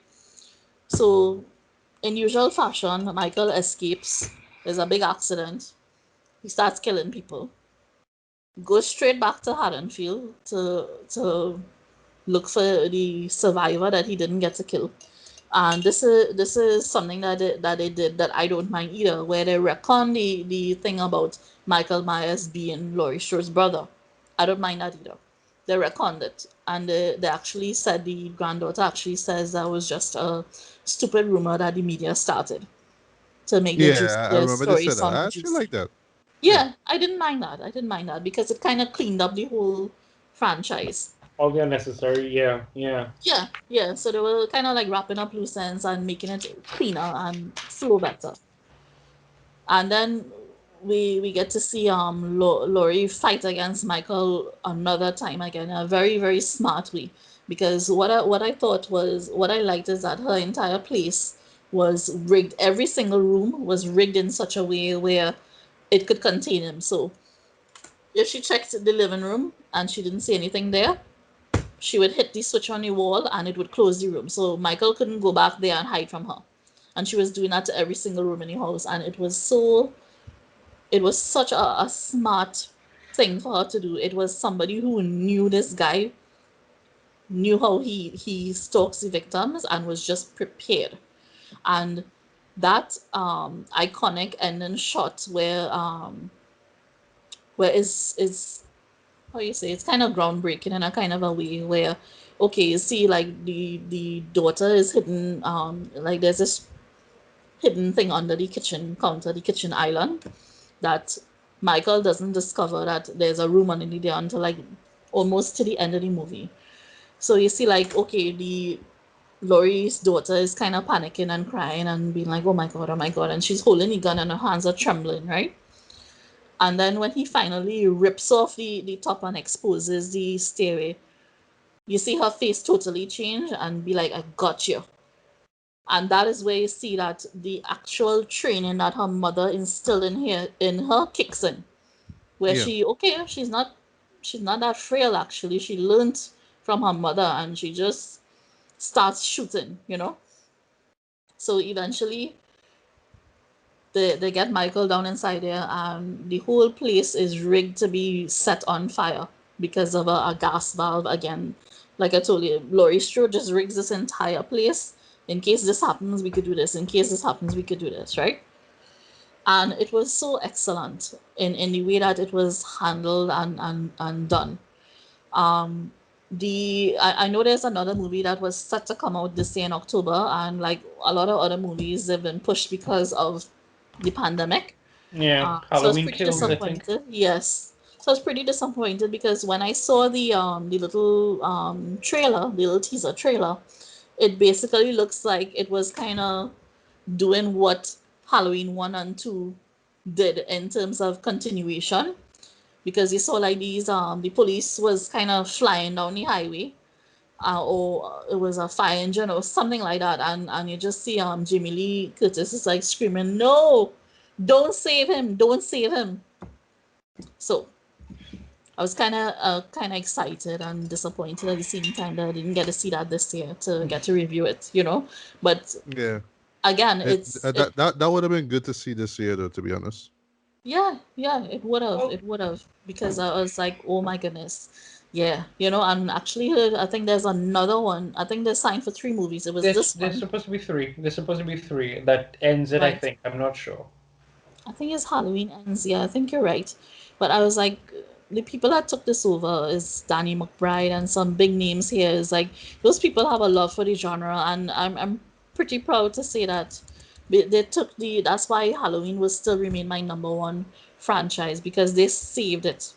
So in usual fashion, Michael escapes. There's a big accident. He starts killing people, goes straight back to Haddonfield to look for the survivor that he didn't get to kill. And this is something that they did that I don't mind either, where they recon the thing about Michael Myers being Laurie Strode's brother. I don't mind that either. They reconned it, and they actually said the granddaughter actually says that was just a stupid rumor that the media started to make Yeah, I their remember they story said that. sound I actually juicy. like that. Yeah. Yeah, I didn't mind that. I didn't mind that because it kind of cleaned up the whole franchise. All the unnecessary, yeah, yeah. Yeah, yeah. So they were kind of like wrapping up loose ends and making it cleaner and flow better. And then we get to see Laurie fight against Michael another time again, a very very smart way. Because what I thought was what I liked is that her entire place was rigged. Every single room was rigged in such a way where it could contain him. So if she checked the living room and she didn't see anything there, she would hit the switch on the wall and it would close the room. So Michael couldn't go back there and hide from her. And she was doing that to every single room in the house. And it was such a smart thing for her to do. It was somebody who knew this guy, knew how he stalks the victims and was just prepared. And that iconic ending shot where is how you say, it's kind of groundbreaking in a kind of a way where, okay, you see like the daughter is hidden, like there's this hidden thing under the kitchen counter, the kitchen island, that Michael doesn't discover that there's a room underneath there until like almost to the end of the movie. So you see like, okay, the Laurie's daughter is kind of panicking and crying and being like, oh my god, and she's holding the gun and her hands are trembling, right? And then when he finally rips off the top and exposes the stairway, you see her face totally change and be like, I got you. And that is where you see that the actual training that her mother instilled in her kicks in. Where Yeah. she, okay, she's not that frail actually. She learned from her mother and she just starts shooting, you know? So eventually they get Michael down inside there, and the whole place is rigged to be set on fire because of a gas valve again. Like I told you, Laurie Strode just rigs this entire place. In case this happens, we could do this. In case this happens, we could do this, right? And it was so excellent in the way that it was handled and done. Um, I know there's another movie that was set to come out this year in October, and like a lot of other movies, they've been pushed because of the pandemic. Yeah, So I was Halloween pretty Kills, I think. disappointed. Yes. So I was pretty disappointed because when I saw the little trailer, the little teaser trailer, it basically looks like it was kind of doing what Halloween 1 and 2 did in terms of continuation, because you saw like these the police was kind of flying down the highway, or it was a fire engine or something like that, and you just see Jamie Lee Curtis is like screaming, no, don't save him, don't save him. So I was kind of excited and disappointed at the same time that I didn't get to see that this year to get to review it, you know. But Yeah. again, That would have been good to see this year, though. To be honest. yeah, yeah, it would have, Well, because I was like, oh my goodness, Yeah, and actually, I think there's another one. I think they're signed for 3 movies. It was this There's one, supposed to be three. There's supposed to be three. That ends it, I right? think. I'm not sure. I think it's Halloween ends. Yeah, I think you're right. But I was like, the people that took this over is Danny McBride and some big names here. Is like those people have a love for the genre, and I'm pretty proud to say that they took the. That's why Halloween will still remain my number one franchise because they saved it.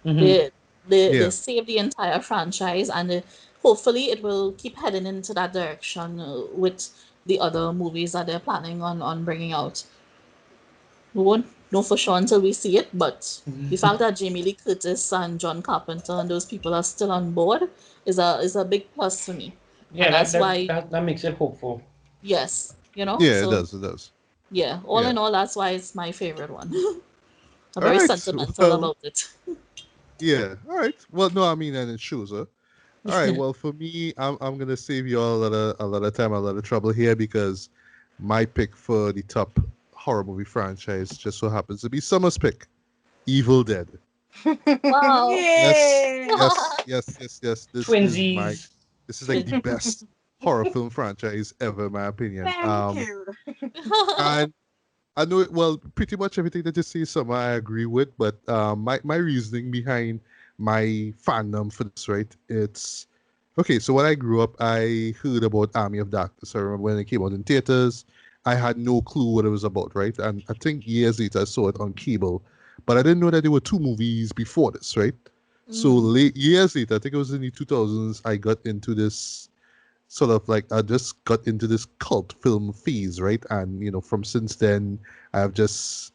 Hmm. They Yeah. saved the entire franchise, and hopefully it will keep heading into that direction with the other movies that they're planning on bringing out. We won't know for sure until we see it, but the fact that Jamie Lee Curtis and John Carpenter and those people are still on board is a big plus for me, Yeah, and that, that's that why that that makes it hopeful. yes, Yeah, it so does. It does. yeah, all Yeah. in all, that's why it's my favorite one. I'm All very right. sentimental Well, about it. yeah. All right. Well, no, I mean, and it shows, huh? All right. Well, for me, I'm gonna save you all a lot of time, a lot of trouble here because my pick for the top horror movie franchise just so happens to be Summer's pick, Evil Dead. Wow. Yes, Yay! yes. Twinsies. This is like the best horror film franchise ever, in my opinion. Thank you. And I know it well. Pretty much everything that you say, Summer, I agree with. But my reasoning behind my fandom for this, right? It's okay. So when I grew up, I heard about Army of Darkness. I remember when it came out in theaters. I had no clue what it was about, right? And I think years later I saw it on cable, but I didn't know that there were 2 movies before this, right? So Mm, late years later, I think it was in the 2000s, I got into this sort of like I just got into this cult film phase, right? And from since then, I've just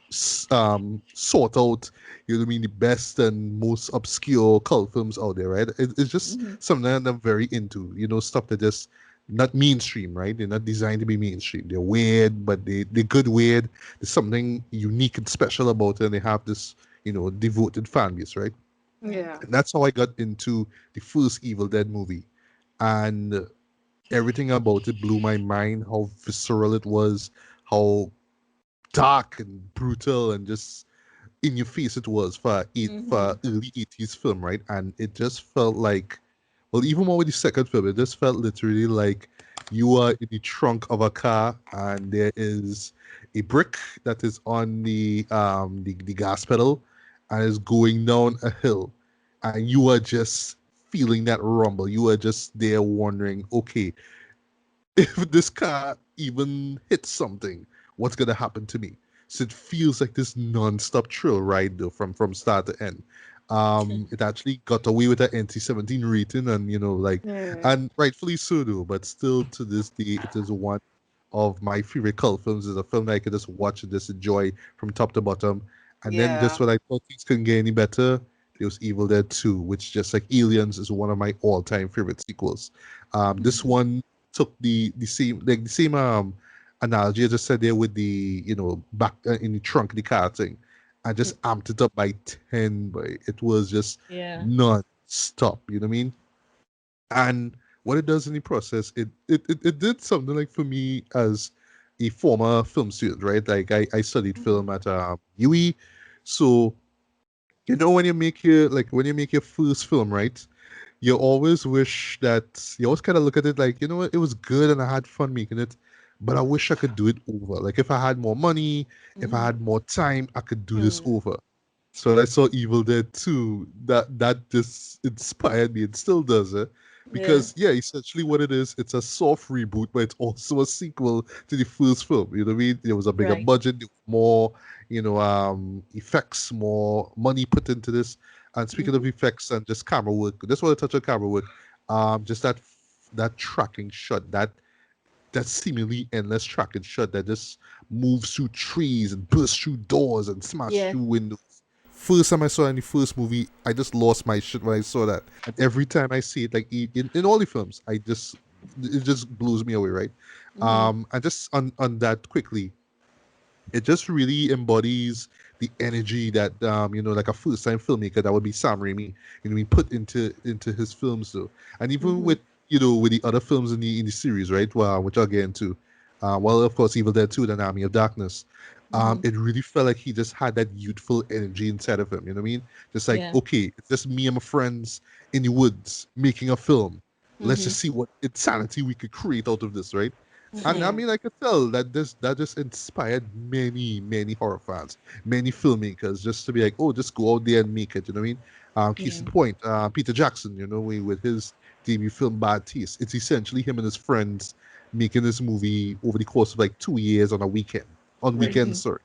sought out, you know what I mean, the best and most obscure cult films out there, right? It's just mhm. something that I'm very into, stuff that just not mainstream, right? They're not designed to be mainstream. They're weird, but they're good weird. There's something unique and special about it, and they have this, devoted fan base, right? Right. Yeah. And that's how I got into the first Evil Dead movie. And everything about it blew my mind, how visceral it was, how dark and brutal and just in your face it was for Mhm. early 80s film, right? And it just felt like, well, even more with the second film, it just felt literally like you are in the trunk of a car and there is a brick that is on the gas pedal and is going down a hill, and you are just feeling that rumble. You are just there wondering, okay, if this car even hits something, what's gonna happen to me? So it feels like this non-stop thrill ride though, from start to end. It actually got away with an NC-17 rating, and Yeah. and rightfully so though. But still, to this day, it is one of my favorite cult films. It's a film that I could just watch and just enjoy from top to bottom. And then Yeah. just when I thought things couldn't get any better, there was Evil Dead 2, which just like Aliens is one of my all-time favorite sequels. This one took the same analogy I just said there with the back in the trunk of the car thing. I just amped it up by 10, but it was just Yeah. non-stop, you know what I mean? And what it does in the process, it did something like for me as a former film student, right? Like I studied Mhm. film at UE. So when you make your first film, right? You always wish that you always kind of look at it like, you know what, it was good and I had fun making it, but I wish I could do it over. Like if I had more money, if I Mhm. had more time, I could do this Mm. over. So when I saw Evil Dead 2, that just inspired me. It still does it. Yeah. Because yeah, essentially what it is, it's a soft reboot, but it's also a sequel to the first film. You know what I mean? There was a bigger Right. budget, there was more, effects, more money put into this. And speaking of Mhm. effects and just camera work, just want to touch on camera work. Just that tracking shot, that seemingly endless tracking shot that just moves through trees and bursts through doors and smash Yeah. through windows. First time I saw it in the first movie, I just lost my shit when I saw that. And every time I see it, like in all the films, it just blows me away, right? Mhm. And just on that quickly, it just really embodies the energy that like a first time filmmaker that would be Sam Raimi, we put into his films though. And even Mhm. with the other films in the series, right? Well, which I'll get into. Well, of course, Evil Dead 2, The Army of Darkness. It really felt like he just had that youthful energy inside of him. You know what I mean? Just like, Yeah. okay, it's just me and my friends in the woods making a film. Let's Mm-hmm. just see what insanity we could create out of this, right? And I Mm-hmm. mean, I could tell that that just inspired many horror fans, many filmmakers, just to be like, oh, just go out there and make it. You know what I mean? Case Yeah. in point, Peter Jackson. You know, with his debut film Bad Taste, it's essentially him and his friends making this movie over the course of like 2 years on a weekend, on Right. weekends, Mm-hmm. sorry.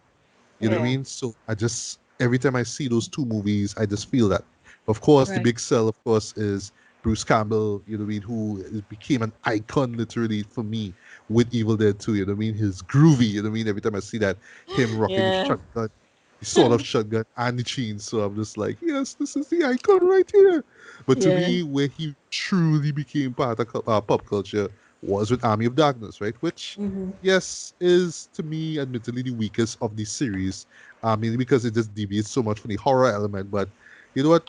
You know what I Yeah. mean? So I just every time I see those two movies, I just feel that. Of course, the Right. big sell, of course, is Bruce Campbell. You know what I mean? Became an icon literally for me with Evil Dead 2. You know what I mean? His groovy. You know what I mean? Every time I see that him rocking the Yeah. shotgun, the sort of shotgun and the chains. So I'm just like, yes, this is the icon right here. But to Yeah. me, where he truly became part of pop culture was with Army of Darkness, right? Which Mm-hmm. yes, is to me admittedly the weakest of the series. Mainly because it just deviates so much from the horror element. But you know what?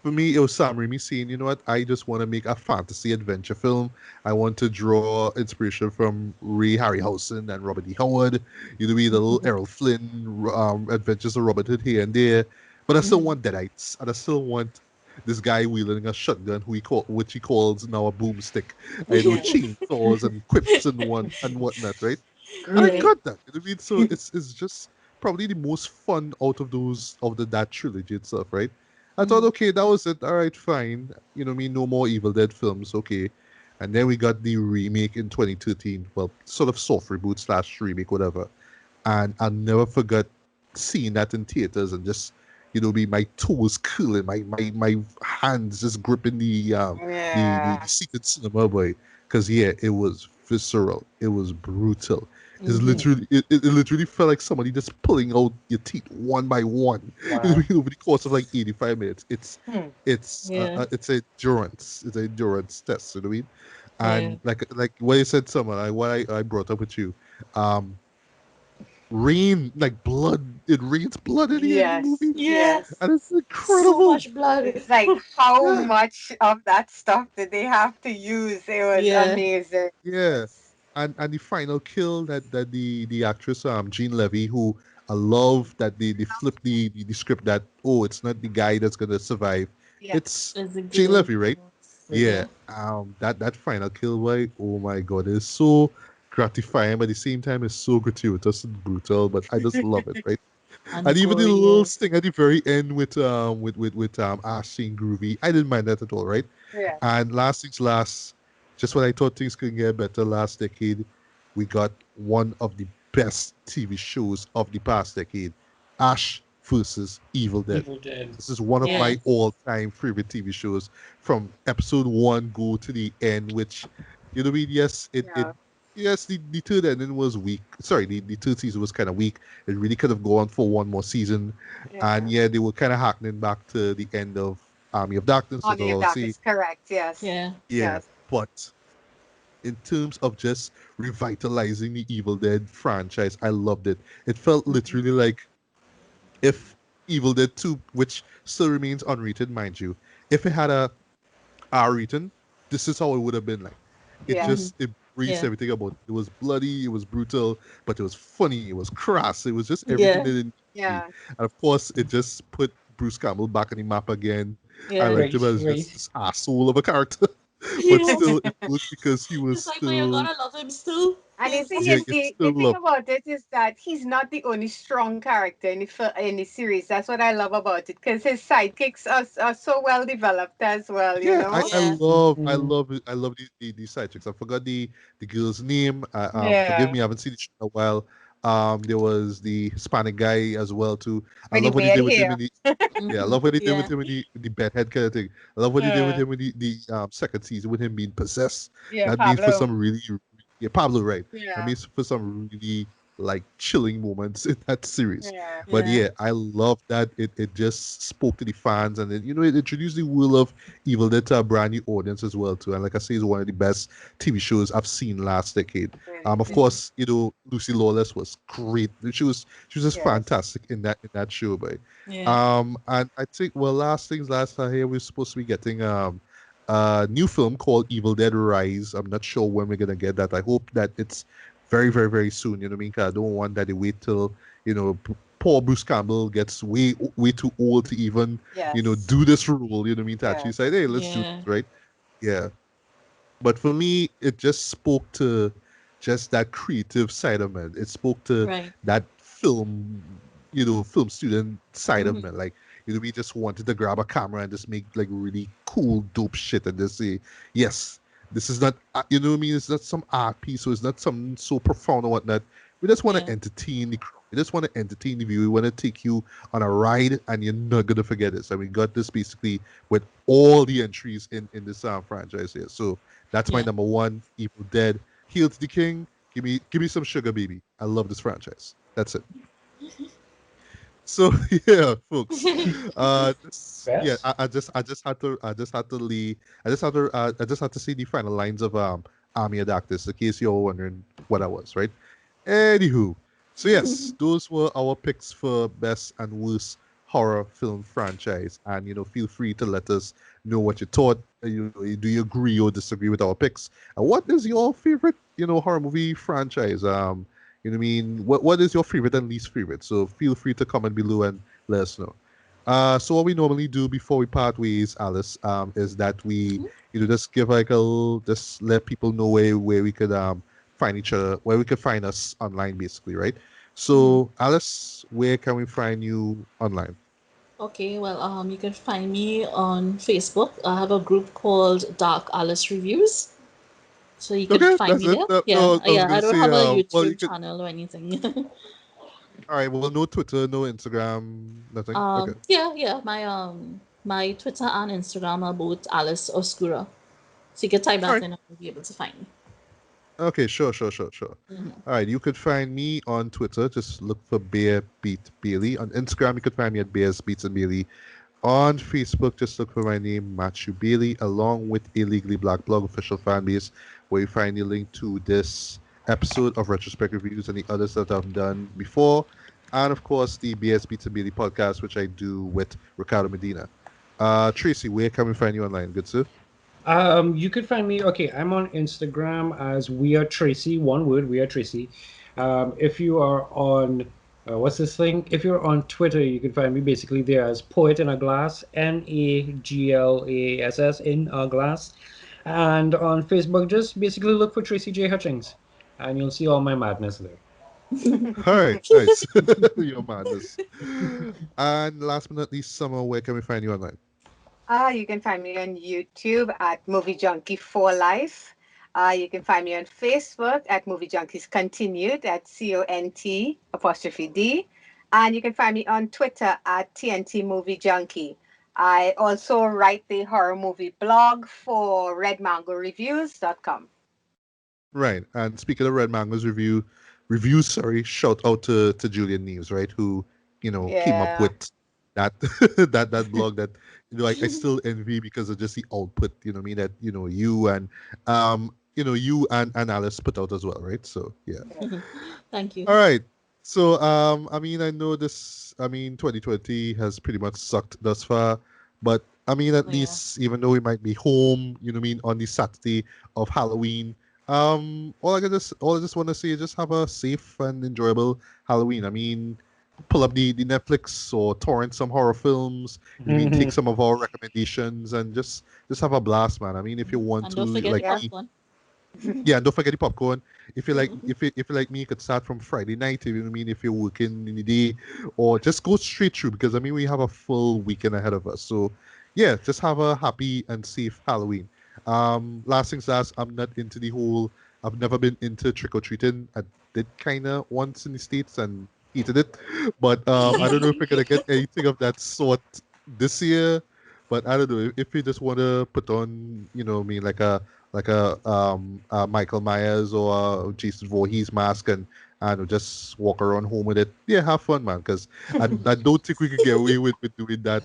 For me, it was Sam Raimi saying, you know what? I just want to make a fantasy adventure film. I want to draw inspiration from Ray Harryhausen and Robert E. Howard. You know, the little Errol Flynn adventures of Robert Hood here and there. But I still Mm-hmm. want Deadites, and I still want this guy wielding a shotgun, which he calls now a boomstick. I know Yeah. chainsaws and quips and whatnot, right? And I Right. Mhm. got that. You know what I mean? So it's just probably the most fun out of that trilogy itself, right? I thought, Mm-hmm. okay, that was it. All right, fine. You know what I mean? No more Evil Dead films, okay. And then we got the remake in 2013. Well, sort of soft reboot slash remake, whatever. And I'll never forget seeing that in theaters and just, be my toes curling, my hands just gripping the Yeah. seated cinema boy. Because yeah, it was visceral. It was brutal. Mm-hmm. It literally felt like somebody just pulling out your teeth one by one Wow. over the course of like 85 minutes. Hmm. Yeah. It's endurance. It's an endurance test. You know what I mean? Yeah. And like what you said, Summer, like what I brought up with you, um, rain like blood. It rains blood in the end of the Yes. movie, Yeah. Yes. and it's So incredible. much blood. It's like how Yeah, much of that stuff did they have to use? It was Yeah. amazing. yeah. Yes. And the final kill that the actress Jean Levy, who I love that they flipped the script that, oh, it's not the guy that's gonna survive, Yeah. it's It's a Jean girl. Levy, right? Yeah. Yeah. That final kill, boy, oh my god, is so gratifying, but at the same time it's so gratuitous and brutal, but I just love it, right? And And even the gory. little Yeah. sting at the very end with Ash saying groovy, I didn't mind that at all, right? Yeah. And last things last, just when I thought things could get better last decade, we got one of the best TV shows of the past decade, Ash versus Evil Dead. Evil Dead. This is one of Yeah. Yeah. my all-time favorite TV shows from episode one go to the end, which, what I mean? Yes, Yeah. yes, the third ending was weak. Sorry, the third season was kind of weak. It really could have gone for one more season. And Yeah. yeah, they were kind of hackening back to the end of Army of Darkness, as I Army of always say. Darkness. Correct. Yes. Yeah. Yeah, Yes. but in terms of just revitalizing the Evil Dead franchise, I loved it. It felt Mm-hmm. literally like if Evil Dead 2, which still remains unrated, mind you, if it had a R rating, this is how it would have been like. Yeah. It breathes Yeah. everything about it. It was bloody, it was brutal, but it was funny, it was crass, it was just everything Yeah. that it needed to be. Yeah. And of course, it just put Bruce Campbell back on the map again. I Yeah. liked him Right, as just right. this asshole of a character, but Yeah. still, it worked because he was It's like, but you're still, gonna love him still. And the thing yeah, is, it's the still thing love. about it is that he's not the only strong character in the series. That's what I love about it, because his sidekicks are so well developed as well. You Yeah, know. I Yeah. love I Mhm. love it. I love the side chicks. I forgot the girl's name. Forgive Yeah. me, I haven't seen it in a while. There was the Hispanic guy as well too. I With the love what they weird did with him hair. in the yeah, I Mm-hmm. love what they did with Yeah. him in the bedhead kind of thing. I love what they did with Yeah. him in the second season with him being possessed. Yeah. That made for Pablo. some really, yeah, Pablo, right? That Yeah. made for some really like chilling moments in that series. Yeah. But Yeah. yeah, I love that it just spoke to the fans, and it introduced the world of Evil Dead to a brand new audience as well too. And like I say, it's one of the best TV shows I've seen last decade. Really. Of Mm-hmm. course, Lucy Lawless was great. She was just Yes. fantastic in that show, but Yeah. and I think, well, last things last, I hear we're supposed to be getting a new film called Evil Dead Rise. I'm not sure when we're gonna get that. I hope that it's very, very, very soon. You know what I mean? 'Cause I don't want that they wait till, poor Bruce Campbell gets way too old to even, Yes. do this role. You know what I mean? To actually Yes. say, hey, let's do Yeah. this, right? Yeah. But for me, it just spoke to just that creative side of man. It spoke to Right. that film student side of Mm-hmm. man. Like, we just wanted to grab a camera and just make like really cool, dope shit and just say, yes, this is not, you know what I mean? It's not some art piece, so it's not something so profound or whatnot. We just want to Yeah. entertain the crowd. We just want to entertain the viewer. We want to take you on a ride, and you're not gonna forget this. And we got this basically with all the entries in this franchise here. So that's my Yeah. number one. Evil Dead. Hail to the King. Give me some sugar, baby. I love this franchise. That's it. So yeah, folks. Yeah, Best? I just had to see the final lines of Army of Darkness, in case you're wondering what I was, right? Anywho, so yes, those were our picks for best and worst horror film franchise, and feel free to let us know what you thought. Do you agree or disagree with our picks? And what is your favorite, horror movie franchise? You know what I mean? What is your favorite and least favorite? So feel free to comment below and let us know. So what we normally do before we part ways, Alice, is that we, just give like just let people know where we could find each other, where we could find us online, basically, right? Mhm. So Alice, where can we find you online? Okay, well, you can find me on Facebook. I have a group called Dark Alice Reviews. So you can Okay, find that's me it. there. No, Yeah, I was yeah. I gonna don't say, have a well, you YouTube could. channel or anything. All right, well, no Twitter, no Instagram, nothing. Okay. Yeah, yeah. My Twitter and Instagram are both Alice Oscura. So you can type All that right. in and you'll be able to find me. Okay, sure, sure, sure, sure. Hmm. All right, you could find me on Twitter. Just look for Bear Beat Bailey. On Instagram, you could find me at Bears Beats and Bailey. On Facebook, just look for my name, Matthew Bailey, along with a Legally Black blog official fan base, where you find the link to this episode of Retrospect Reviews and the others that I've done before. And of course, the BS Beats and Bailey podcast, which I do with Ricardo Medina. Tracy, where can we find you online? Good sir. You could find me. Okay, I'm on Instagram as We Are Tracy. One word, We Are Tracy. If you are on what's this thing? If you're on Twitter, you can find me basically there as Poet in a Glass, Naglass in a glass. And on Facebook, just basically look for Tracy J Hutchings, and you'll see all my madness there. All right, nice. Your madness. And last but not least, Summer, where can we find you online? You can find me on YouTube at Movie Junkie for Life. You can find me on Facebook at Movie Junkies Continued at CONT apostrophe D. And you can find me on Twitter at TNT Movie Junkie. I also write the horror movie blog for redmangoreviews.com. Right. And speaking of Red Mango's reviews, sorry, shout out to Julian Neves, right, who, came up Yeah. with that that blog that I still envy because of just the output, what I mean, that you and Alice put out as well, right? So yeah. Thank you. All right. So I mean, I know this, I mean, 2020 has pretty much sucked thus far, but I mean, at Oh, yeah. least even though we might be home, what I mean, on the Saturday of Halloween, all I just want to say is just have a safe and enjoyable Halloween. I mean, pull up the Netflix or torrent some horror films. I mean, take some of our recommendations and just have a blast, man. I mean, if you want And to, don't forget the like Yeah. me, popcorn. yeah, and don't forget the popcorn. If you like me, you could start from Friday night. If you know what I mean, if you're working in the day, or just go straight through, because I mean we have a full weekend ahead of us. So yeah, just have a happy and safe Halloween. Last things last, I'm not into the whole. I've never been into trick or treating. I did kinda once in the States and hated it, but I don't know if we're gonna get anything of that sort this year. But I don't know if you just want to put on, I mean, like a Michael Myers or a Jason Voorhees mask and I don't know, just walk around home with it. Yeah, have fun, man. Because I don't think we could get away with doing that,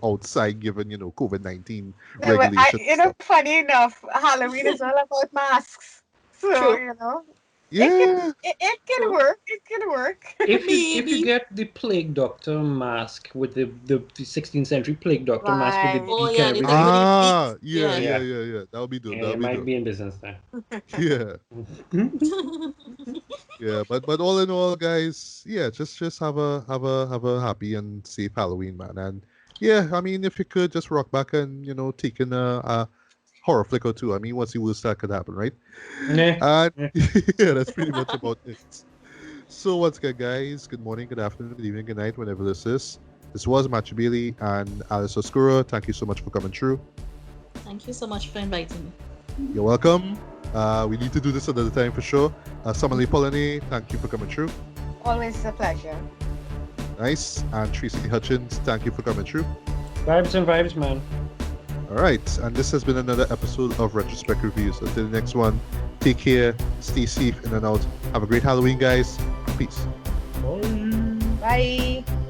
outside, given COVID-19 Yeah, but regulations and stuff. funny enough, Halloween is all about masks. So, True. Yeah. It can work. It can work. If you Maybe. get the plague doctor mask with the 16th century plague doctor mask with the Right. Oh beak and yeah, the everything, thing with the beak. Ah, yeah, Yeah. yeah, yeah, yeah, yeah. That would be dope. That it would be might dope. be in business then. Yeah, yeah. But all in all, guys, yeah, just have a happy and safe Halloween, man. And yeah, I mean, if you could just rock back and take in a horror flick or two. I mean, what's the worst that could happen, right? Nah, And nah. yeah, that's pretty much about it. So once again, guys, good morning, good afternoon, good evening, good night, whenever this is. This was Matthew Bailey and Alice Oscura. Thank you so much for coming through. Thank you so much for inviting me. You're welcome. We need to do this another time for sure. Sommerleigh Pollonais, thank you for coming through. Always a pleasure. Nice. And Tracy Hutchings, thank you for coming through. Vibes and vibes, man. All right. And this has been another episode of Retrospect Reviews. Until the next one, take care, stay safe in and out. Have a great Halloween, guys. Peace. Bye. Bye.